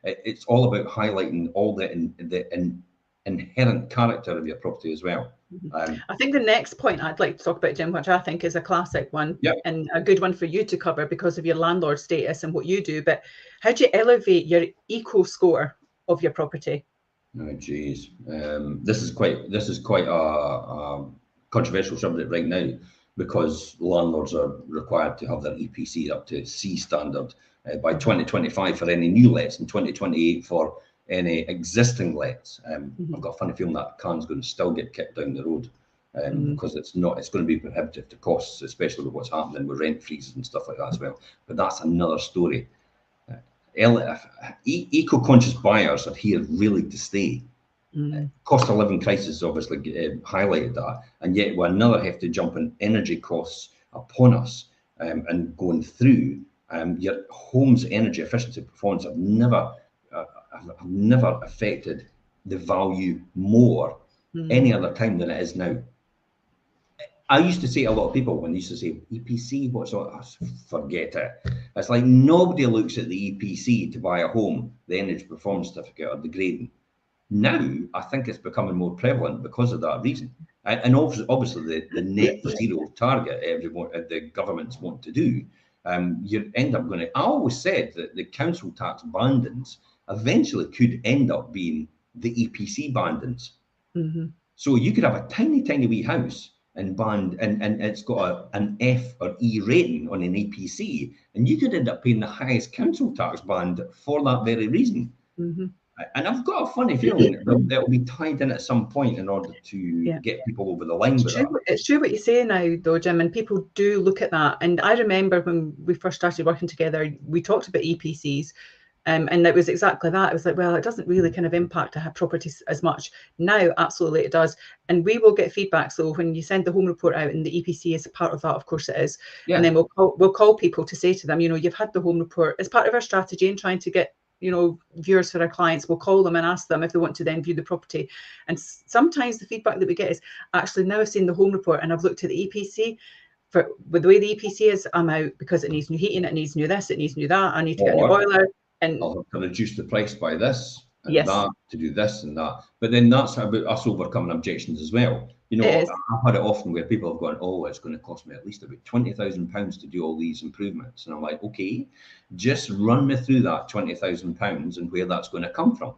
it's all about highlighting all the inherent character of your property as well. I think the next point I'd like to talk about, Jim, which I think is a classic one Yeah. and a good one for you to cover because of your landlord status and what you do, but how do you elevate your eco score of your property? Oh, geez. This is quite a controversial subject right now because landlords are required to have their EPC up to C standard by 2025 for any new lets and 2028 for any existing lets. I've got a funny feeling that can's going to still get kicked down the road because it's going to be prohibitive to costs, especially with what's happening with rent freezes and stuff like that as well. But that's another story. Eco-conscious buyers are here really to stay. Cost of living crisis obviously highlighted that, and yet we another have to jump in energy costs upon us and going through your home's energy efficiency performance have never affected the value more any other time than it is now. I used to say to a lot of people when they used to say EPC, what's all? Forget it. It's like nobody looks at the EPC to buy a home, the energy performance certificate or the grading. Now, I think it's becoming more prevalent because of that reason. And obviously the net zero target the governments want to do, you end up going to, I always said that the council tax bandings eventually could end up being the EPC bandings. So you could have a tiny, tiny wee house and it's got an F or E rating on an EPC, and you could end up paying the highest council tax band for that very reason. And I've got a funny feeling that will be tied in at some point in order to get people over the line with that. It's true what you say now, though, Jim, and people do look at that. And I remember when we first started working together, we talked about EPCs. And it was exactly that. It was like, well, it doesn't really kind of impact properties as much. Now, absolutely it does. And we will get feedback. So when you send the home report out and the EPC is a part of that, of course it is. Yeah. And then we'll call people to say to them, you've had the home report as part of our strategy and trying to get, viewers for our clients. We'll call them and ask them if they want to then view the property. And sometimes the feedback that we get is, actually, now I've seen the home report and I've looked at the EPC. With the way the EPC is, I'm out because it needs new heating, it needs new this, it needs new that, I need to get a new boiler. And I'll have to reduce the price by this and that to do this and that. But then that's about us overcoming objections as well. I've had it often where people have gone, oh, it's going to cost me at least about £20,000 to do all these improvements. And I'm like, okay, just run me through that £20,000 and where that's going to come from.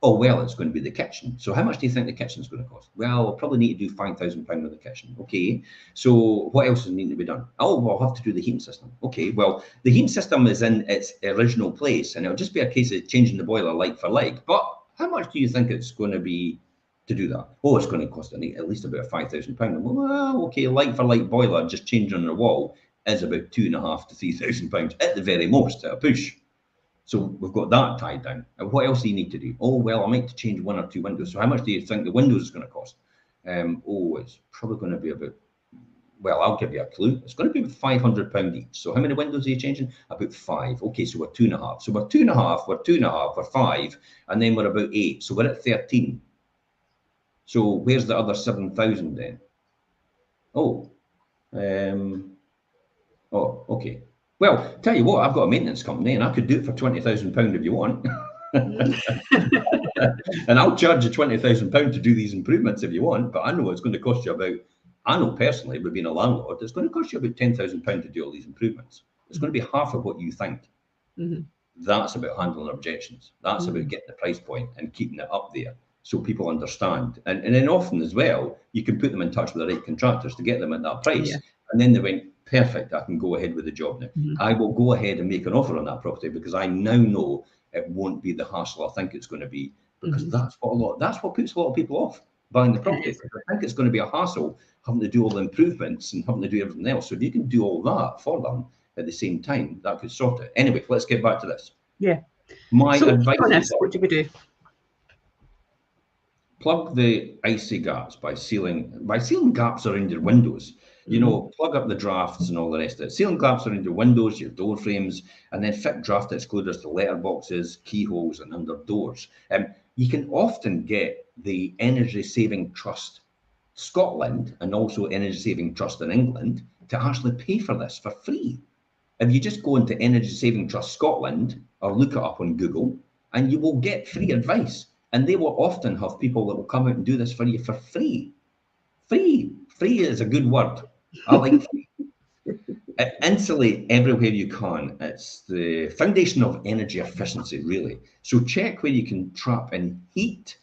Oh, well, it's going to be the kitchen. So how much do you think the kitchen's going to cost? Well, I'll probably need to do £5,000 with the kitchen. Okay, so what else is needing to be done? Oh, well, I'll have to do the heating system. Okay, well, the heating system is in its original place, and it'll just be a case of changing the boiler like for like. But how much do you think it's going to be to do that? Oh, it's going to cost at least about £5,000. Well, okay, like for like boiler, just changing the wall is about £2,500 to £3,000 at the very most at a push. So we've got that tied down. And what else do you need to do? Oh, well, I might to change one or two windows. So how much do you think the windows is going to cost? It's probably going to be about, well, I'll give you a clue. It's going to be about £500 each. So how many windows are you changing? About 5. Okay, so we're 2.5. So we're 2.5, we're 2.5, we're 5, and then we're about 8. So we're at 13. So where's the other 7,000 then? Okay. Well, tell you what, I've got a maintenance company and I could do it for £20,000 if you want. And I'll charge you £20,000 to do these improvements if you want, but I know it's going to cost you about, I know personally, with being a landlord, it's going to cost you about £10,000 to do all these improvements. It's going to be half of what you think. That's about handling objections. That's about getting the price point and keeping it up there so people understand. And then often as well, you can put them in touch with the right contractors to get them at that price. Yeah. And then they went, perfect, I can go ahead with the job now. I will go ahead and make an offer on that property because I now know it won't be the hassle I think it's going to be, because that's what puts a lot of people off buying the property. I think it's going to be a hassle having to do all the improvements and having to do everything else. So if you can do all that for them at the same time, that could sort it. Anyway, let's get back to this. Yeah. My advice is, what do we do? Plug the icy gaps by sealing gaps around your windows. Plug up the drafts and all the rest of it. Sealing gaps around your windows, your door frames, and then fit draft excluders to letterboxes, keyholes, and under doors. You can often get the Energy Saving Trust Scotland and also Energy Saving Trust in England to actually pay for this for free. If you just go into Energy Saving Trust Scotland or look it up on Google, and you will get free advice. And they will often have people that will come out and do this for you for free. Free is a good word. I like free. Insulate everywhere you can. It's the foundation of energy efficiency, really. So check where you can trap in heat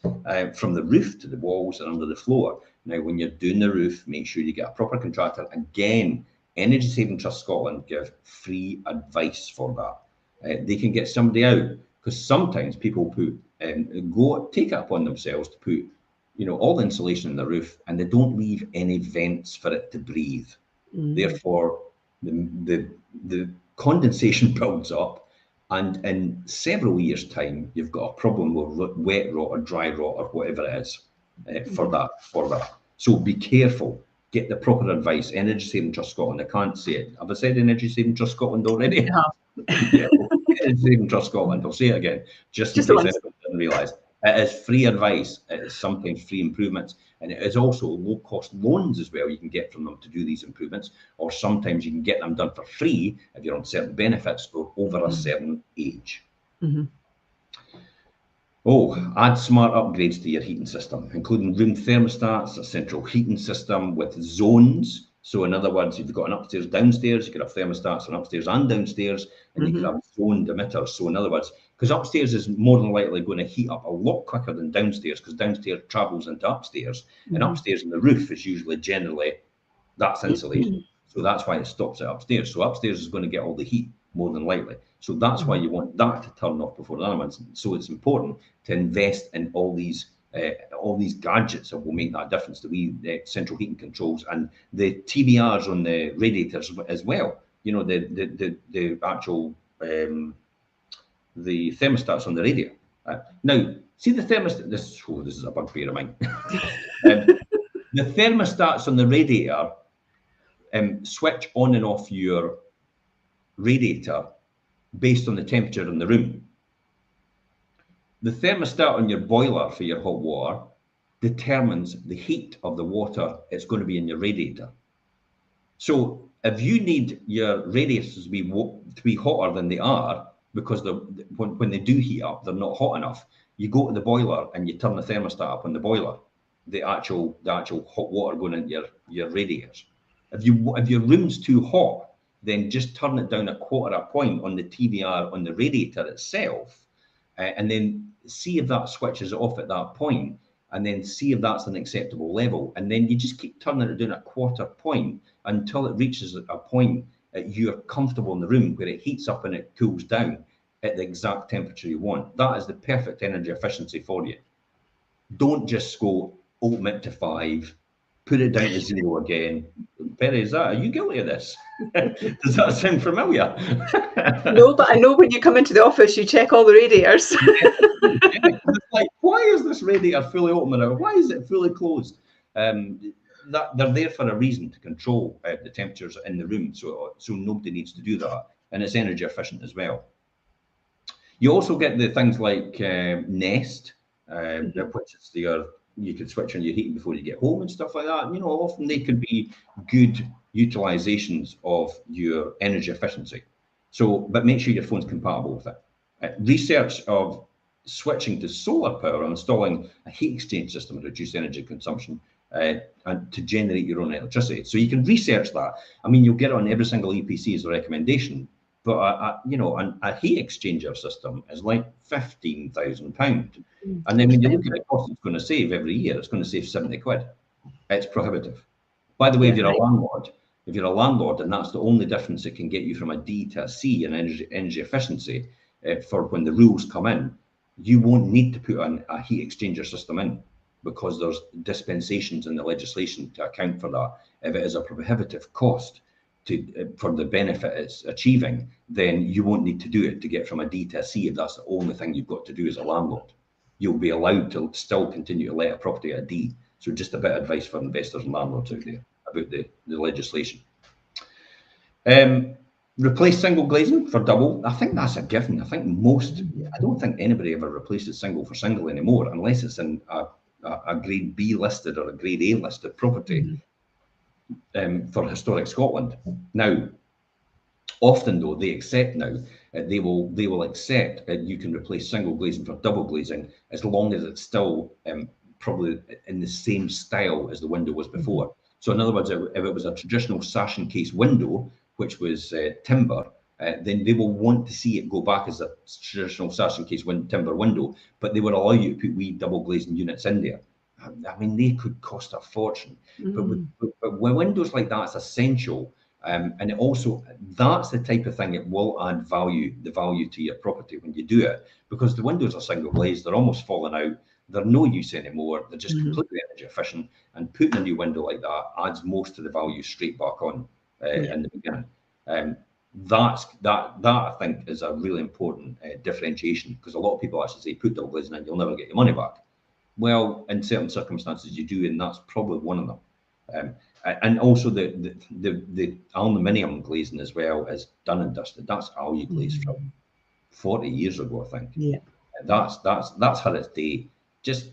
from the roof to the walls and under the floor. Now, when you're doing the roof, make sure you get a proper contractor. Again, Energy Saving Trust Scotland give free advice for that. they can get somebody out, because sometimes people take it upon themselves to put, all the insulation in the roof, and they don't leave any vents for it to breathe. Therefore, the condensation builds up, and in several years' time, you've got a problem with wet rot or dry rot or whatever it is for that. So be careful. Get the proper advice. Energy Saving Trust Scotland. I can't say it. Have I said Energy Saving Trust Scotland already? Yeah. Energy Saving Trust Scotland. I'll say it again, just in case anyone didn't realise. It is free advice. It is sometimes free improvements, and it is also low-cost loans as well. You can get from them to do these improvements, or sometimes you can get them done for free if you're on certain benefits or over a certain age. Add smart upgrades to your heating system, including room thermostats, a central heating system with zones. So in other words, if you've got an upstairs, downstairs, you could have thermostats on upstairs and downstairs, and you could have zoned emitters. So in other words, because upstairs is more than likely going to heat up a lot quicker than downstairs, because downstairs travels into upstairs, and upstairs in the roof is usually generally, that's insulation. So that's why it stops it upstairs. So upstairs is going to get all the heat more than likely. So that's why you want that to turn off before the other ones. So it's important to invest in all these gadgets that will make that difference. The central heating controls and the TBRs on the radiators as well. The actual the thermostats on the radiator. Now, see the thermostat. This is a bugbear of mine. The thermostats on the radiator switch on and off your radiator based on the temperature in the room. The thermostat on your boiler for your hot water determines the heat of the water it's going to be in your radiator. So if you need your radiators to be hotter than they are, because when they do heat up, they're not hot enough, you go to the boiler and you turn the thermostat up on the boiler, the actual hot water going into your radiators. If your room's too hot, then just turn it down a quarter a point on the TBR on the radiator itself, and then see if that switches off at that point, and then see if that's an acceptable level. And then you just keep turning it down a quarter point until it reaches a point that you're comfortable in the room where it heats up and it cools down at the exact temperature you want. That is the perfect energy efficiency for you. Don't just go ultimate to 5, put it down to 0 again. Perry, are you guilty of this? Does that sound familiar? No, but I know when you come into the office, you check all the radiators. It's like, why is this radiator fully open now? Why is it fully closed? They're there for a reason, to control the temperatures in the room, so nobody needs to do that, and it's energy efficient as well. You also get the things like Nest, which is you can switch on your heating before you get home and stuff like that. Often they could be good utilizations of your energy efficiency. So, but make sure your phone's compatible with it. Research of switching to solar power and installing a heat exchange system to reduce energy consumption and to generate your own electricity. So you can research that. I mean, you'll get it on every single EPC as a recommendation, but a heat exchanger system is like £15,000. And then when you look at the cost it's going to save every year, it's going to save 70 quid. It's prohibitive. By the way, if you're a landlord, and that's the only difference it can get you from a D to a C in energy efficiency for when the rules come in, you won't need to put a heat exchanger system in, because there's dispensations in the legislation to account for that. If it is a prohibitive cost for the benefit it's achieving, then you won't need to do it to get from a D to a C if that's the only thing you've got to do as a landlord. You'll be allowed to still continue to let a property at a D. So just a bit of advice for investors and landlords out there about the legislation. Replace single glazing for double. I think that's a given. I don't think anybody ever replaces single for single anymore, unless it's in a grade B listed or a grade A listed property for historic Scotland. Now, often though, they accept now, they will accept that you can replace single glazing for double glazing as long as it's still probably in the same style as the window was before. So in other words, if it was a traditional sash and case window, which was timber, then they will want to see it go back as a traditional sash and case timber window, but they would allow you to put wee double glazing units in there. I mean, they could cost a fortune. But when windows like that, it's essential And it also, that's the type of thing that will add the value to your property when you do it, because the windows are single glazed, they're almost falling out, they're no use anymore, they're just completely energy efficient, and putting a new window like that adds most of the value straight back on in the beginning. That I think is a really important differentiation, because a lot of people actually say put double glazing in, you'll never get your money back. Well, in certain circumstances you do, and that's probably one of them. And also the aluminium glazing as well is done and dusted. That's alloy glaze from 40 years ago, I think. Yeah. That's had its day. Just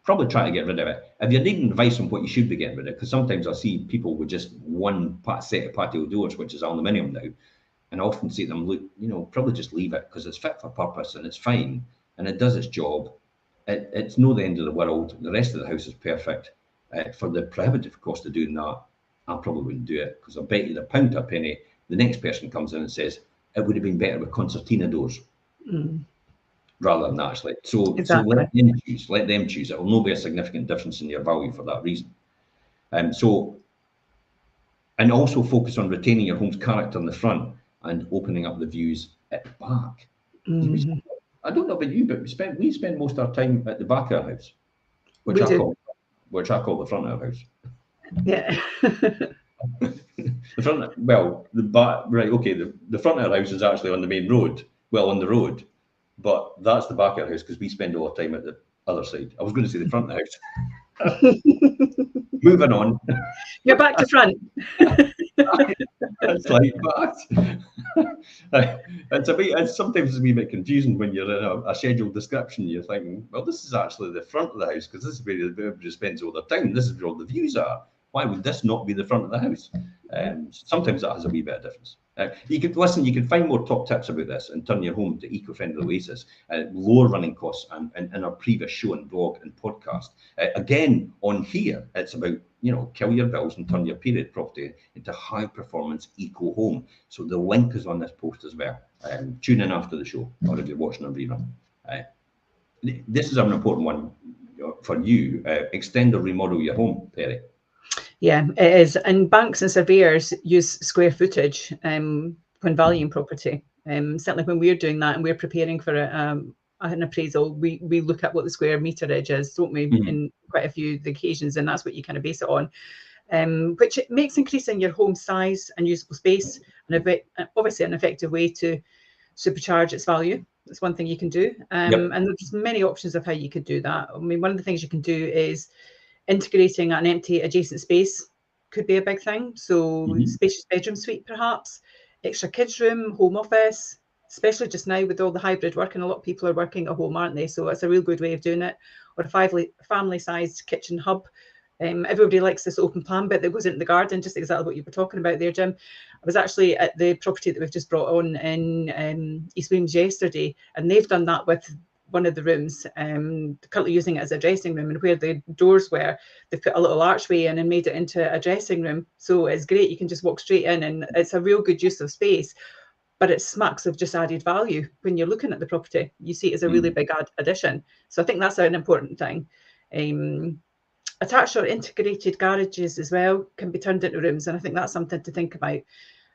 probably try to get rid of it. If you're needing advice on what you should be getting rid of, because sometimes I see people with just one set of patio doors, which is aluminium now, and I often say to them, look, probably just leave it, because it's fit for purpose and it's fine and it does its job. It's no the end of the world. The rest of the house is perfect. For the prohibitive cost of doing that, I probably wouldn't do it, because I bet you the pound to a penny, the next person comes in and says it would have been better with concertina doors rather than that, actually. So let them choose. It will not be a significant difference in your value for that reason. And also focus on retaining your home's character in the front and opening up the views at the back. I don't know about you, but we spend most of our time at the back of our house, which I call the front of our house. Yeah. The front, well, the back, right? Okay, the front of our house is actually on the main road. Well, on the road, but that's the back of our house, because we spend all our time at the other side. I was going to say the front of the house. Moving on. You're back to front. It's like that. It's sometimes a wee bit confusing when you're in a scheduled description. You're thinking, well, this is actually the front of the house, because this is where everybody spends all their time. This is where all the views are. Why would this not be the front of the house? Sometimes that has a wee bit of difference. You can find more top tips about this and turn your home to eco-friendly oasis, lower running costs, and in our previous show and blog and podcast. Again, on here, it's about, kill your bills and turn your period property into high performance eco home. So the link is on this post as well. Tune in after the show, or if you're watching a rerun. This is an important one for you. Extend or remodel your home, Perry. Yeah, it is. And banks and surveyors use square footage when valuing property. Certainly when we're doing that and we're preparing for an appraisal, we look at what the square meterage is, don't we, in quite a few occasions, and that's what you kind of base it on. Which it makes increasing your home size and usable space obviously an effective way to supercharge its value. That's one thing you can do. And there's many options of how you could do that. I mean, one of the things you can do is integrating an empty adjacent space could be a big thing. So spacious bedroom suite, perhaps, extra kids room, home office, especially just now with all the hybrid working. A lot of people are working at home, aren't they? So it's a real good way of doing it. Or a family-sized kitchen hub. Everybody likes this open plan bit that goes into the garden, just exactly what you were talking about there, Jim. I was actually at the property that we've just brought on in East Wales yesterday, and they've done that with one of the rooms, currently using it as a dressing room, and where the doors were, they've put a little archway in and made it into a dressing room. So it's great, you can just walk straight in, and it's a real good use of space, but it smacks of just added value. When you're looking at the property, you see it as a really big addition. So I think that's an important thing. Attached or integrated garages as well can be turned into rooms, and I think that's something to think about.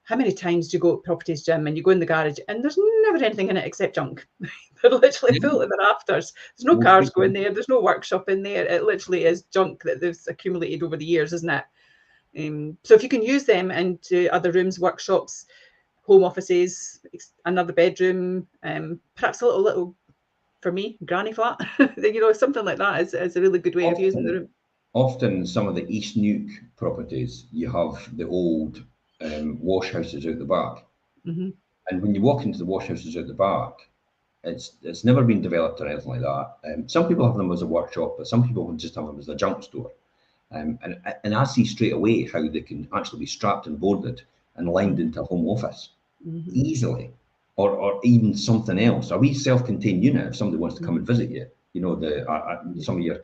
How many times do you go to properties, Jim, and you go in the garage and there's never anything in it except junk? They're literally full of the rafters. There's no cars going there. There's no workshop in there. It literally is junk that they've accumulated over the years, isn't it? So if you can use them into other rooms, workshops, home offices, another bedroom, perhaps a little for me, granny flat, something like that is a really good way of using the room. Often some of the East Nuke properties, you have the old wash houses out the back, and when you walk into the wash houses out the back, it's never been developed or anything like that. Some people have them as a workshop, but some people just have them as a junk store. And I see straight away how they can actually be strapped and boarded and lined into a home office easily, or even something else, a wee self-contained unit if somebody wants to come and visit you. Some of your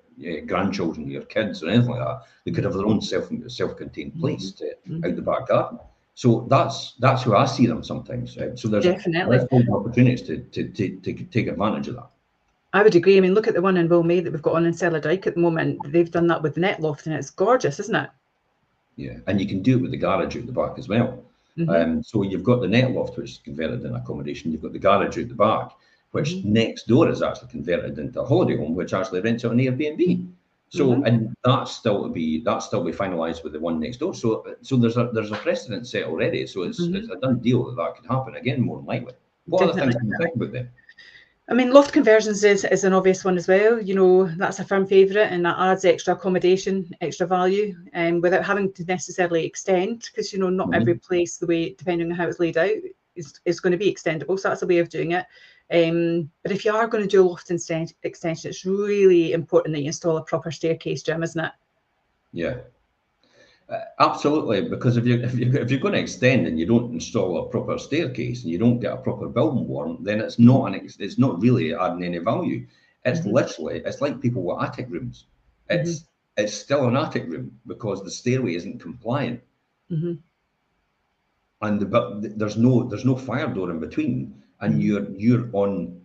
grandchildren, your kids, or anything like that, they could have their own self-contained place out the back garden. So that's how I see them sometimes. So there's opportunities to take advantage of that. I would agree. I mean, look at the one in Wilmay that we've got on in Cellar Dyke at the moment. They've done that with the net loft, and it's gorgeous, isn't it? Yeah, and you can do it with the garage out the back as well. So you've got the net loft, which is converted in accommodation. You've got the garage out the back, which next door is actually converted into a holiday home, which actually rents out on Airbnb. So and that's still to be finalised with the one next door. So there's a precedent set already. So it's a done deal that could happen again, more than likely. What other things can you think about then? I mean, loft conversions is an obvious one as well. You know, that's a firm favourite, and that adds extra accommodation, extra value, without having to necessarily extend, because, you know, not every place, the way, depending on how it's laid out, is going to be extendable. So that's a way of doing it. But if you are going to do a loft extension, it's really important that you install a proper staircase, Jim, isn't it? Yeah. Absolutely, because if you're going to extend and you don't install a proper staircase and you don't get a proper building warrant, then it's not really adding any value. It's literally, it's like people with attic rooms. It's still an attic room because the stairway isn't compliant, and there's no fire door in between, and you're on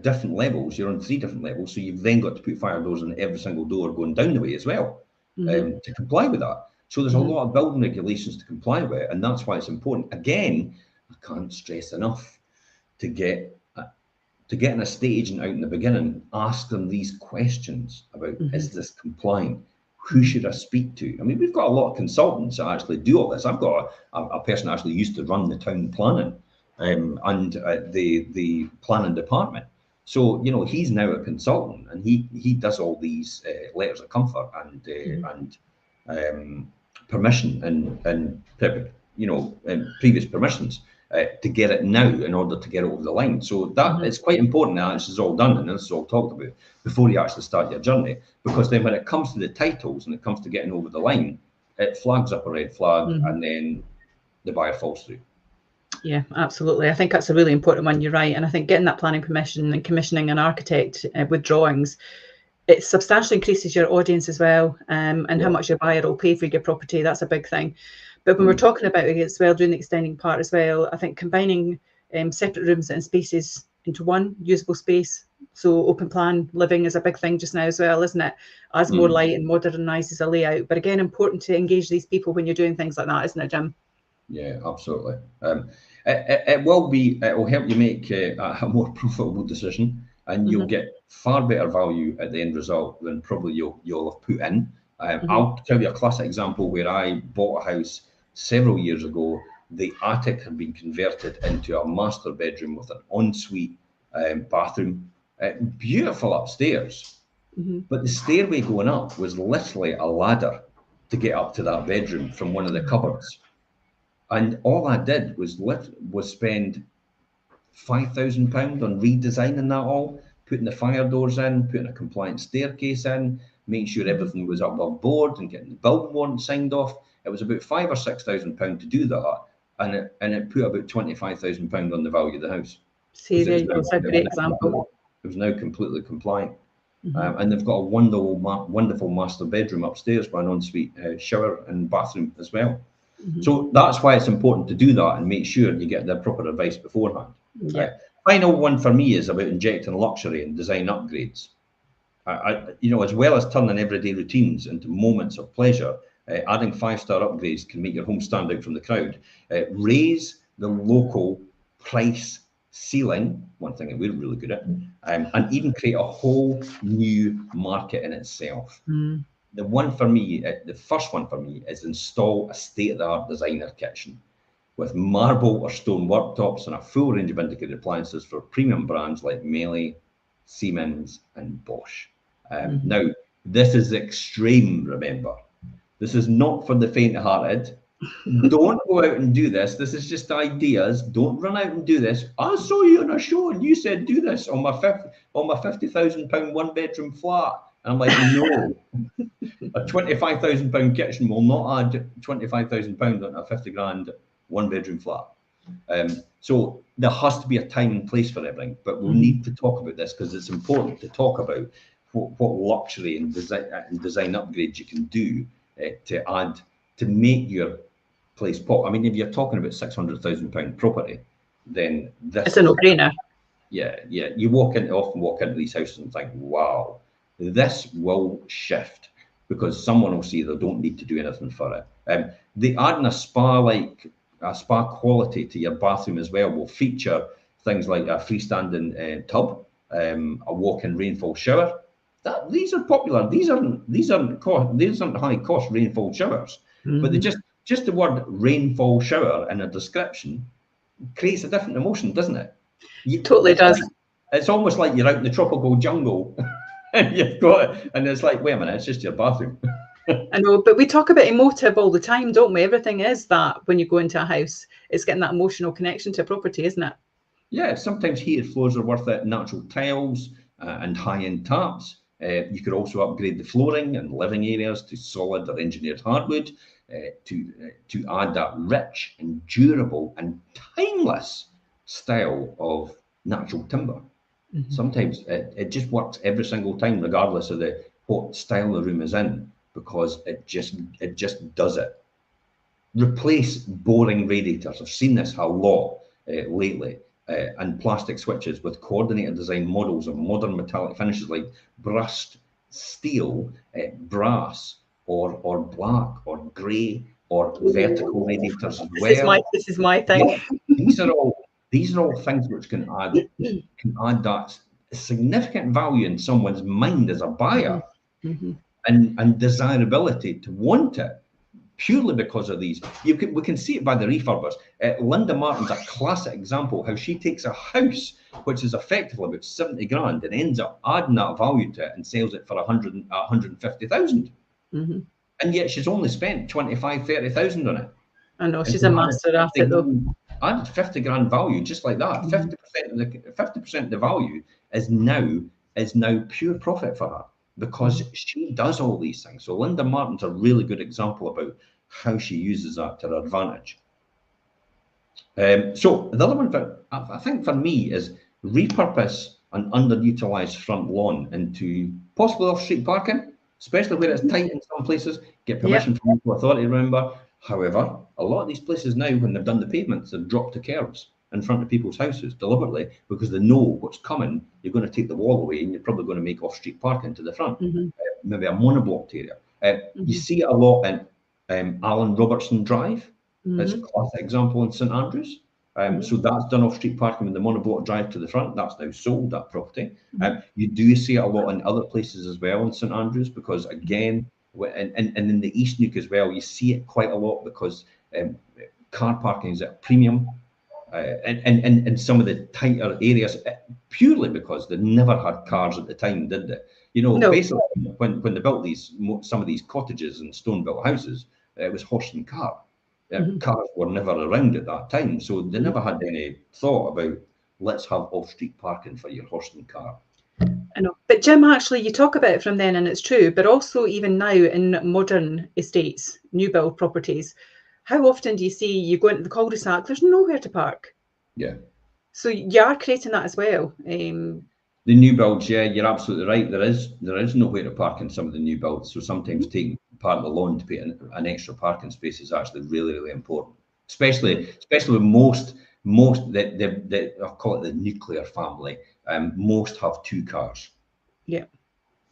different levels. You're on 3 different levels, so you've then got to put fire doors in every single door going down the way as well, to comply with that. So there's a lot of building regulations to comply with, and that's why it's important. Again, I can't stress enough to get an estate agent out in the beginning, ask them these questions about, is this compliant? Who should I speak to? I mean, we've got a lot of consultants that actually do all this. I've got a person actually used to run the town planning and the planning department. So, you know, he's now a consultant, and he does all these letters of comfort and permission and previous permissions to get it now in order to get it over the line. So that it's quite important that this is all done and this is all talked about before you actually start your journey, because then when it comes to the titles and it comes to getting over the line, it flags up a red flag and then the buyer falls through. Yeah, absolutely. I think that's a really important one. You're right. And I think getting that planning permission and commissioning an architect with drawings, it substantially increases your audience as well, and how much your buyer will pay for your property. That's a big thing. But when we're talking about it as well, doing the extending part as well, I think combining separate rooms and spaces into one usable space. So open plan living is a big thing just now as well, isn't it? Adds more light and modernises a layout. But again, important to engage these people when you're doing things like that, isn't it, Jim? Yeah, absolutely. It will help you make a more profitable decision, and you'll get far better value at the end result than probably you'll have put in. I'll tell you a classic example where I bought a house several years ago. The attic had been converted into a master bedroom with an ensuite bathroom, beautiful upstairs, but the stairway going up was literally a ladder to get up to that bedroom from one of the cupboards. And all I did was spend £5,000 on redesigning that all, putting the fire doors in, putting a compliant staircase in, making sure everything was above board, and getting the building warrant signed off. It was about £5,000 or £6,000 to do that, and it put about £25,000 on the value of the house. See, there you go. It's a great example. It was now completely compliant. And they've got a wonderful master bedroom upstairs with an ensuite shower and bathroom as well. So that's why it's important to do that and make sure you get the proper advice beforehand. Final one for me is about injecting luxury and design upgrades. As well as turning everyday routines into moments of pleasure, adding 5-star upgrades can make your home stand out from the crowd. Raise the local price ceiling, one thing that we're really good at, and even create a whole new market in itself. The first one for me is install a state-of-the-art designer kitchen with marble or stone worktops and a full range of integrated appliances for premium brands like Melee, Siemens, and Bosch. Now, this is extreme, remember. This is not for the faint-hearted. Don't go out and do this. This is just ideas. Don't run out and do this. I saw you on a show and you said do this on my £50,000 one-bedroom flat. And I'm like, no. A £25,000 kitchen will not add £25,000 on a 50 grand one bedroom flat. So there has to be a time and place for everything, but we'll need to talk about this because it's important to talk about what luxury and design upgrades you can do to make your place pop. I mean, if you're talking about £600,000 property, then this it's a no-brainer. Yeah. You often walk into these houses and think, wow, this will shift because someone will see they don't need to do anything for it. They adding a spa quality to your bathroom as well will feature things like a freestanding tub, a walk-in rainfall shower. These are popular. These aren't high cost rainfall showers, but they just the word rainfall shower in a description creates a different emotion, doesn't it? Totally does. It's almost like you're out in the tropical jungle and you've got it, and it's like, wait a minute, it's just your bathroom. I know, but we talk about emotive all the time, don't we? Everything is that when you go into a house, it's getting that emotional connection to a property, isn't it? Yeah, sometimes heated floors are worth it, natural tiles and high-end taps. You could also upgrade the flooring and living areas to solid or engineered hardwood to add that rich and durable and timeless style of natural timber. Sometimes it just works every single time, regardless of what style the room is in, because it just does it. Replace boring radiators. I've seen this a lot lately, and plastic switches with coordinated design models of modern metallic finishes like brushed steel, brass, or black, or grey, or vertical radiators as well. This is my thing. Yeah, these are all things which can add that significant value in someone's mind as a buyer, and desirability to want it. Purely because of these. We can see it by the refurbers. Linda Martin's a classic example how she takes a house which is effectively about 70 grand and ends up adding that value to it and sells it for 150,000. And yet she's only spent 25, 30,000 on it. I know, she's a master at it though. Added 50 grand value just like that. 50% of the value is now pure profit for her, because she does all these things. So Linda Martin's a really good example about how she uses that to her advantage. So the other one, I think for me, is repurpose an underutilized front lawn into possibly off-street parking, especially where it's tight in some places. Get permission from local authority, remember. However, a lot of these places now, when they've done the pavements, they've dropped the curbs in front of people's houses deliberately, because they know what's coming. You're going to take the wall away and you're probably going to make off-street parking to the front, maybe a monoblocked area. You see it a lot in Alan Robertson Drive. That's a classic example in St Andrews. So that's done off-street parking with the monoblock drive to the front. That's now sold, that property. You do see it a lot in other places as well in St Andrews, because again, and in the East Nuke as well, you see it quite a lot, because car parking is at a premium. And some of the tighter areas, purely because they never had cars at the time, did they? You know, no. Basically, when they built some of these cottages and stone-built houses, it was horse and cart. Cars were never around at that time, so they never had any thought about, let's have off-street parking for your horse and cart. I know, but Jim, actually, you talk about it from then, and it's true. But also, even now in modern estates, new build properties, how often do you see you go into the cul-de-sac? There's nowhere to park. Yeah. So you are creating that as well. The new builds, yeah, you're absolutely right. There is nowhere to park in some of the new builds. So sometimes taking part of the lawn to put an extra parking space is actually really, really important. Especially with most I'll call it the nuclear family. Most have 2 cars. Yeah.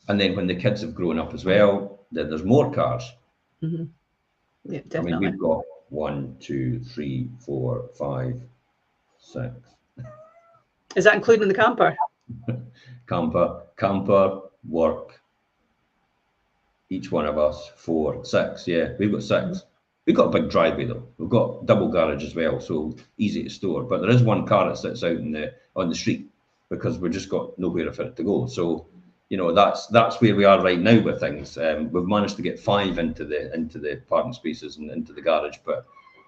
And then when the kids have grown up as well, then there's more cars. Yeah, definitely. I mean, we've got 1, 2, 3, 4, 5, 6. Is that including the camper? camper, work. Each one of us 4, 6. Yeah, we've got 6. We've got a big driveway though. We've got double garage as well, so easy to store. But there is one car that sits out on the street, because we've just got nowhere for it to go. So, you know, that's where we are right now with things. We've managed to get 5 into the parking spaces and into the garage, but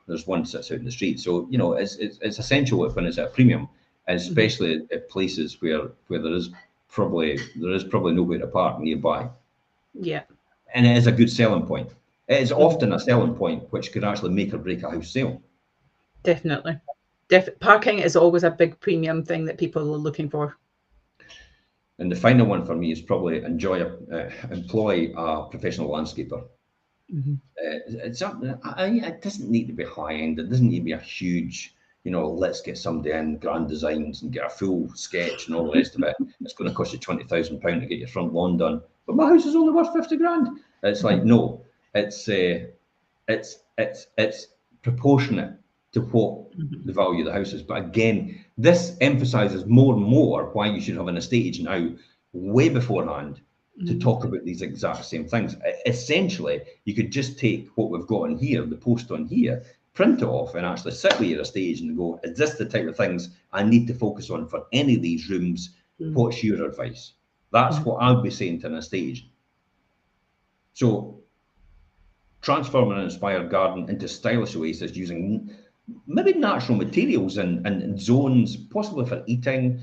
there's one sits out in the street. So, you know, it's essential when it's at a premium, and especially at places where there is probably nowhere to park nearby. Yeah. And it is a good selling point. It is often a selling point which could actually make or break a house sale. Definitely. Parking is always a big premium thing that people are looking for. And the final one for me is probably employ a professional landscaper. It doesn't need to be high end. It doesn't need to be a huge, you know, let's get somebody in, grand designs and get a full sketch and all the rest of it. It's going to cost you £20,000 to get your front lawn done. But my house is only worth 50 grand. It's like, no, it's it's proportionate to what Mhm. the value of the house is. But again, this emphasises more and more why you should have an estate agent out way beforehand to Mhm. talk about these exact same things. Essentially, you could just take what we've got on here, the post on here, print it off, and actually sit with your estate agent and go, is this the type of things I need to focus on for any of these rooms? Mhm. What's your advice? That's Mhm. what I would be saying to an estate agent. So transform an inspired garden into stylish oasis using maybe natural materials and zones, possibly for eating,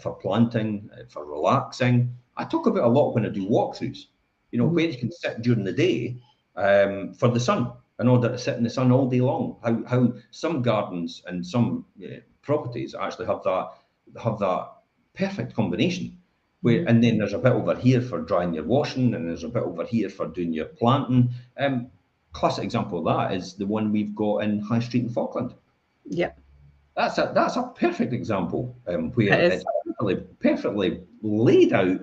for planting, for relaxing. I talk about a lot when I do walkthroughs, where Mhm. you can sit during the day for the sun, in order to sit in the sun all day long. How some gardens and some properties actually have that perfect combination. Where, Mhm. and then there's a bit over here for drying your washing, and there's a bit over here for doing your planting. Classic example of that is the one we've got in High Street in Falkland. Yep, That's a perfect example it where is. it's perfectly laid out,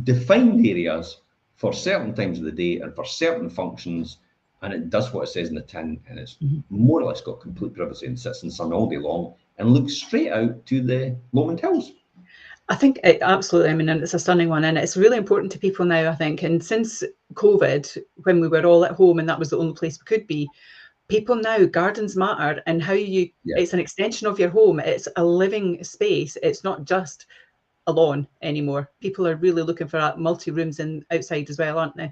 defined areas for certain times of the day and for certain functions, and it does what it says in the tin, and it's Mhm. more or less got complete privacy and sits in the sun all day long and looks straight out to the Lowland Hills. I think it absolutely. I mean, and it's a stunning one, and it's really important to people now, I think. And since COVID, when we were all at home and that was the only place we could be, people now, gardens matter, and how you, Yeah, it's an extension of your home. It's a living space. It's not just a lawn anymore. People are really looking for multi rooms and outside as well, aren't they?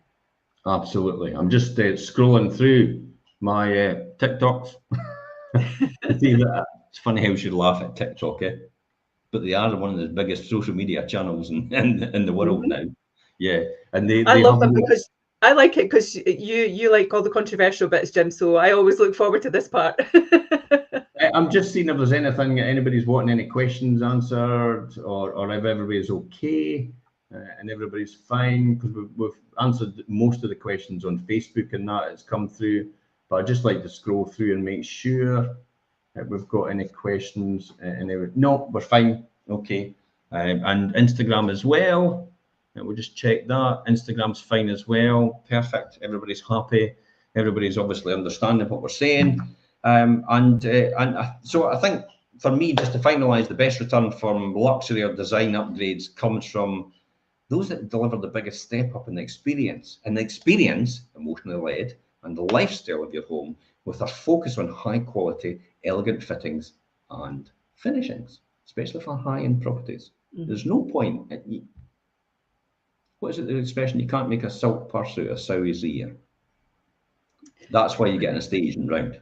absolutely. I'm just scrolling through my TikToks to see that. It's funny how you should laugh at TikTok, eh? But they are one of the biggest social media channels in the world Mhm. now. Yeah, and they I they love have them more. because I like it because you like all the controversial bits, Jim. So I always look forward to this part. I'm just seeing if there's anything anybody's wanting any questions answered, or if everybody's okay and everybody's fine, because we've answered most of the questions on Facebook and that has come through. But I'd just like to scroll through and make sure if we've got any questions. No, we're fine. Okay. And Instagram as well. We'll just check that. Instagram's fine as well. Perfect. Everybody's happy. Everybody's obviously understanding what we're saying. So I think for me, just to finalise, the best return from luxury or design upgrades comes from those that deliver the biggest step up in the experience. And the experience, emotionally led, and the lifestyle of your home with a focus on high quality, elegant fittings and finishings, especially for high end properties. There's Mhm. no point. What is it, the expression? You can't make a silk purse out of Sowie's ear. That's why you get an estate agent round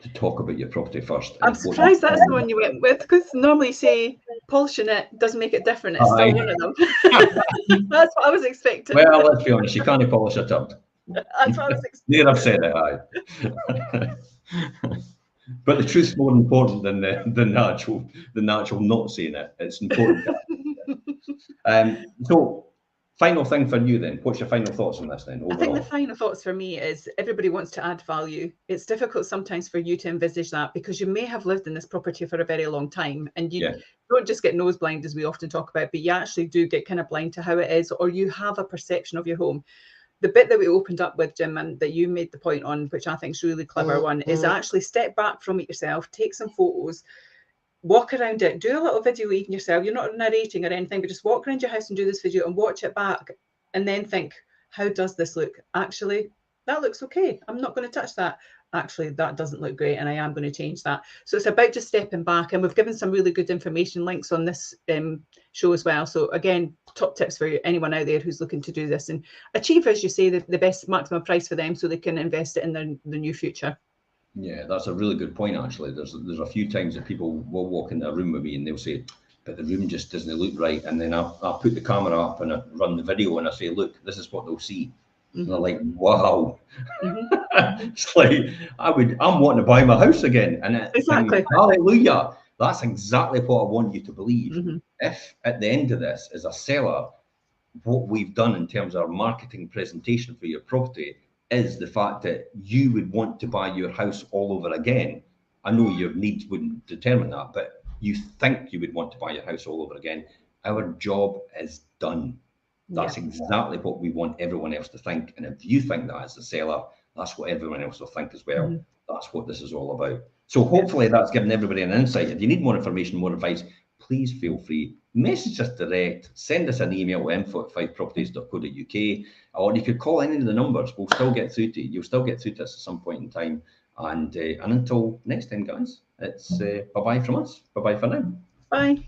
to talk about your property first I'm and what surprised that's the one you went with because normally say polishing it doesn't make it different. It's still one Aye. of them. That's what I was expecting. Well, let's be honest, you can't polish a turd. That's what I was There, I've expecting. said it, aye. But the truth's more important than the actual not saying it. It's important. So, final thing for you then. What's your final thoughts on this then, I think the overall? final thoughts for me is everybody wants to add value. It's difficult sometimes for you to envisage that because you may have lived in this property for a very long time and you Yeah, don't just get nose blind, as we often talk about, but you actually do get kind of blind to how it is, or you have a perception of your home. The bit that we opened up with, Jim, and that you made the point on, which I think is a really clever one, is actually step back from it yourself, take some photos, walk around it, do a little video even yourself. You're not narrating or anything, but just walk around your house and do this video and watch it back and then think, how does this look? Actually, that looks okay. I'm not going to touch that. Actually, that doesn't look great and I am going to change that. So it's about just stepping back. And we've given some really good information links on this show as well. So again, top tips for anyone out there who's looking to do this and achieve, as you say, the best maximum price for them so they can invest it in the new future. yeah, that's a really good point. Actually, there's a few times that people will walk into a room with me and they'll say, "But the room just doesn't look right." And then I put the camera up and I run the video and I say, "Look, this is what they'll see." And they're Mm-hmm. like, "Wow." Mm-hmm. Mm-hmm. It's like I'm wanting to buy my house again, and thinking, Exactly. hallelujah, that's exactly what I want you to believe. Mm-hmm. If at the end of this, as a seller, what we've done in terms of our marketing presentation for your property is the fact that you would want to buy your house all over again. I know your needs wouldn't determine that, but you think you would want to buy your house all over again. Our job is done. That's exactly what we want everyone else to think. And if you think that as a seller, that's what everyone else will think as well. That's what this is all about. So hopefully that's given everybody an insight. If you need more information, more advice, please feel free. Message us direct, send us an email, info@fifeproperties.co.uk, or you could call any of the numbers. We'll still get through to you. You'll still get through to us at some point in time. And until next time, guys, it's bye-bye from us. Bye-bye for now. Bye.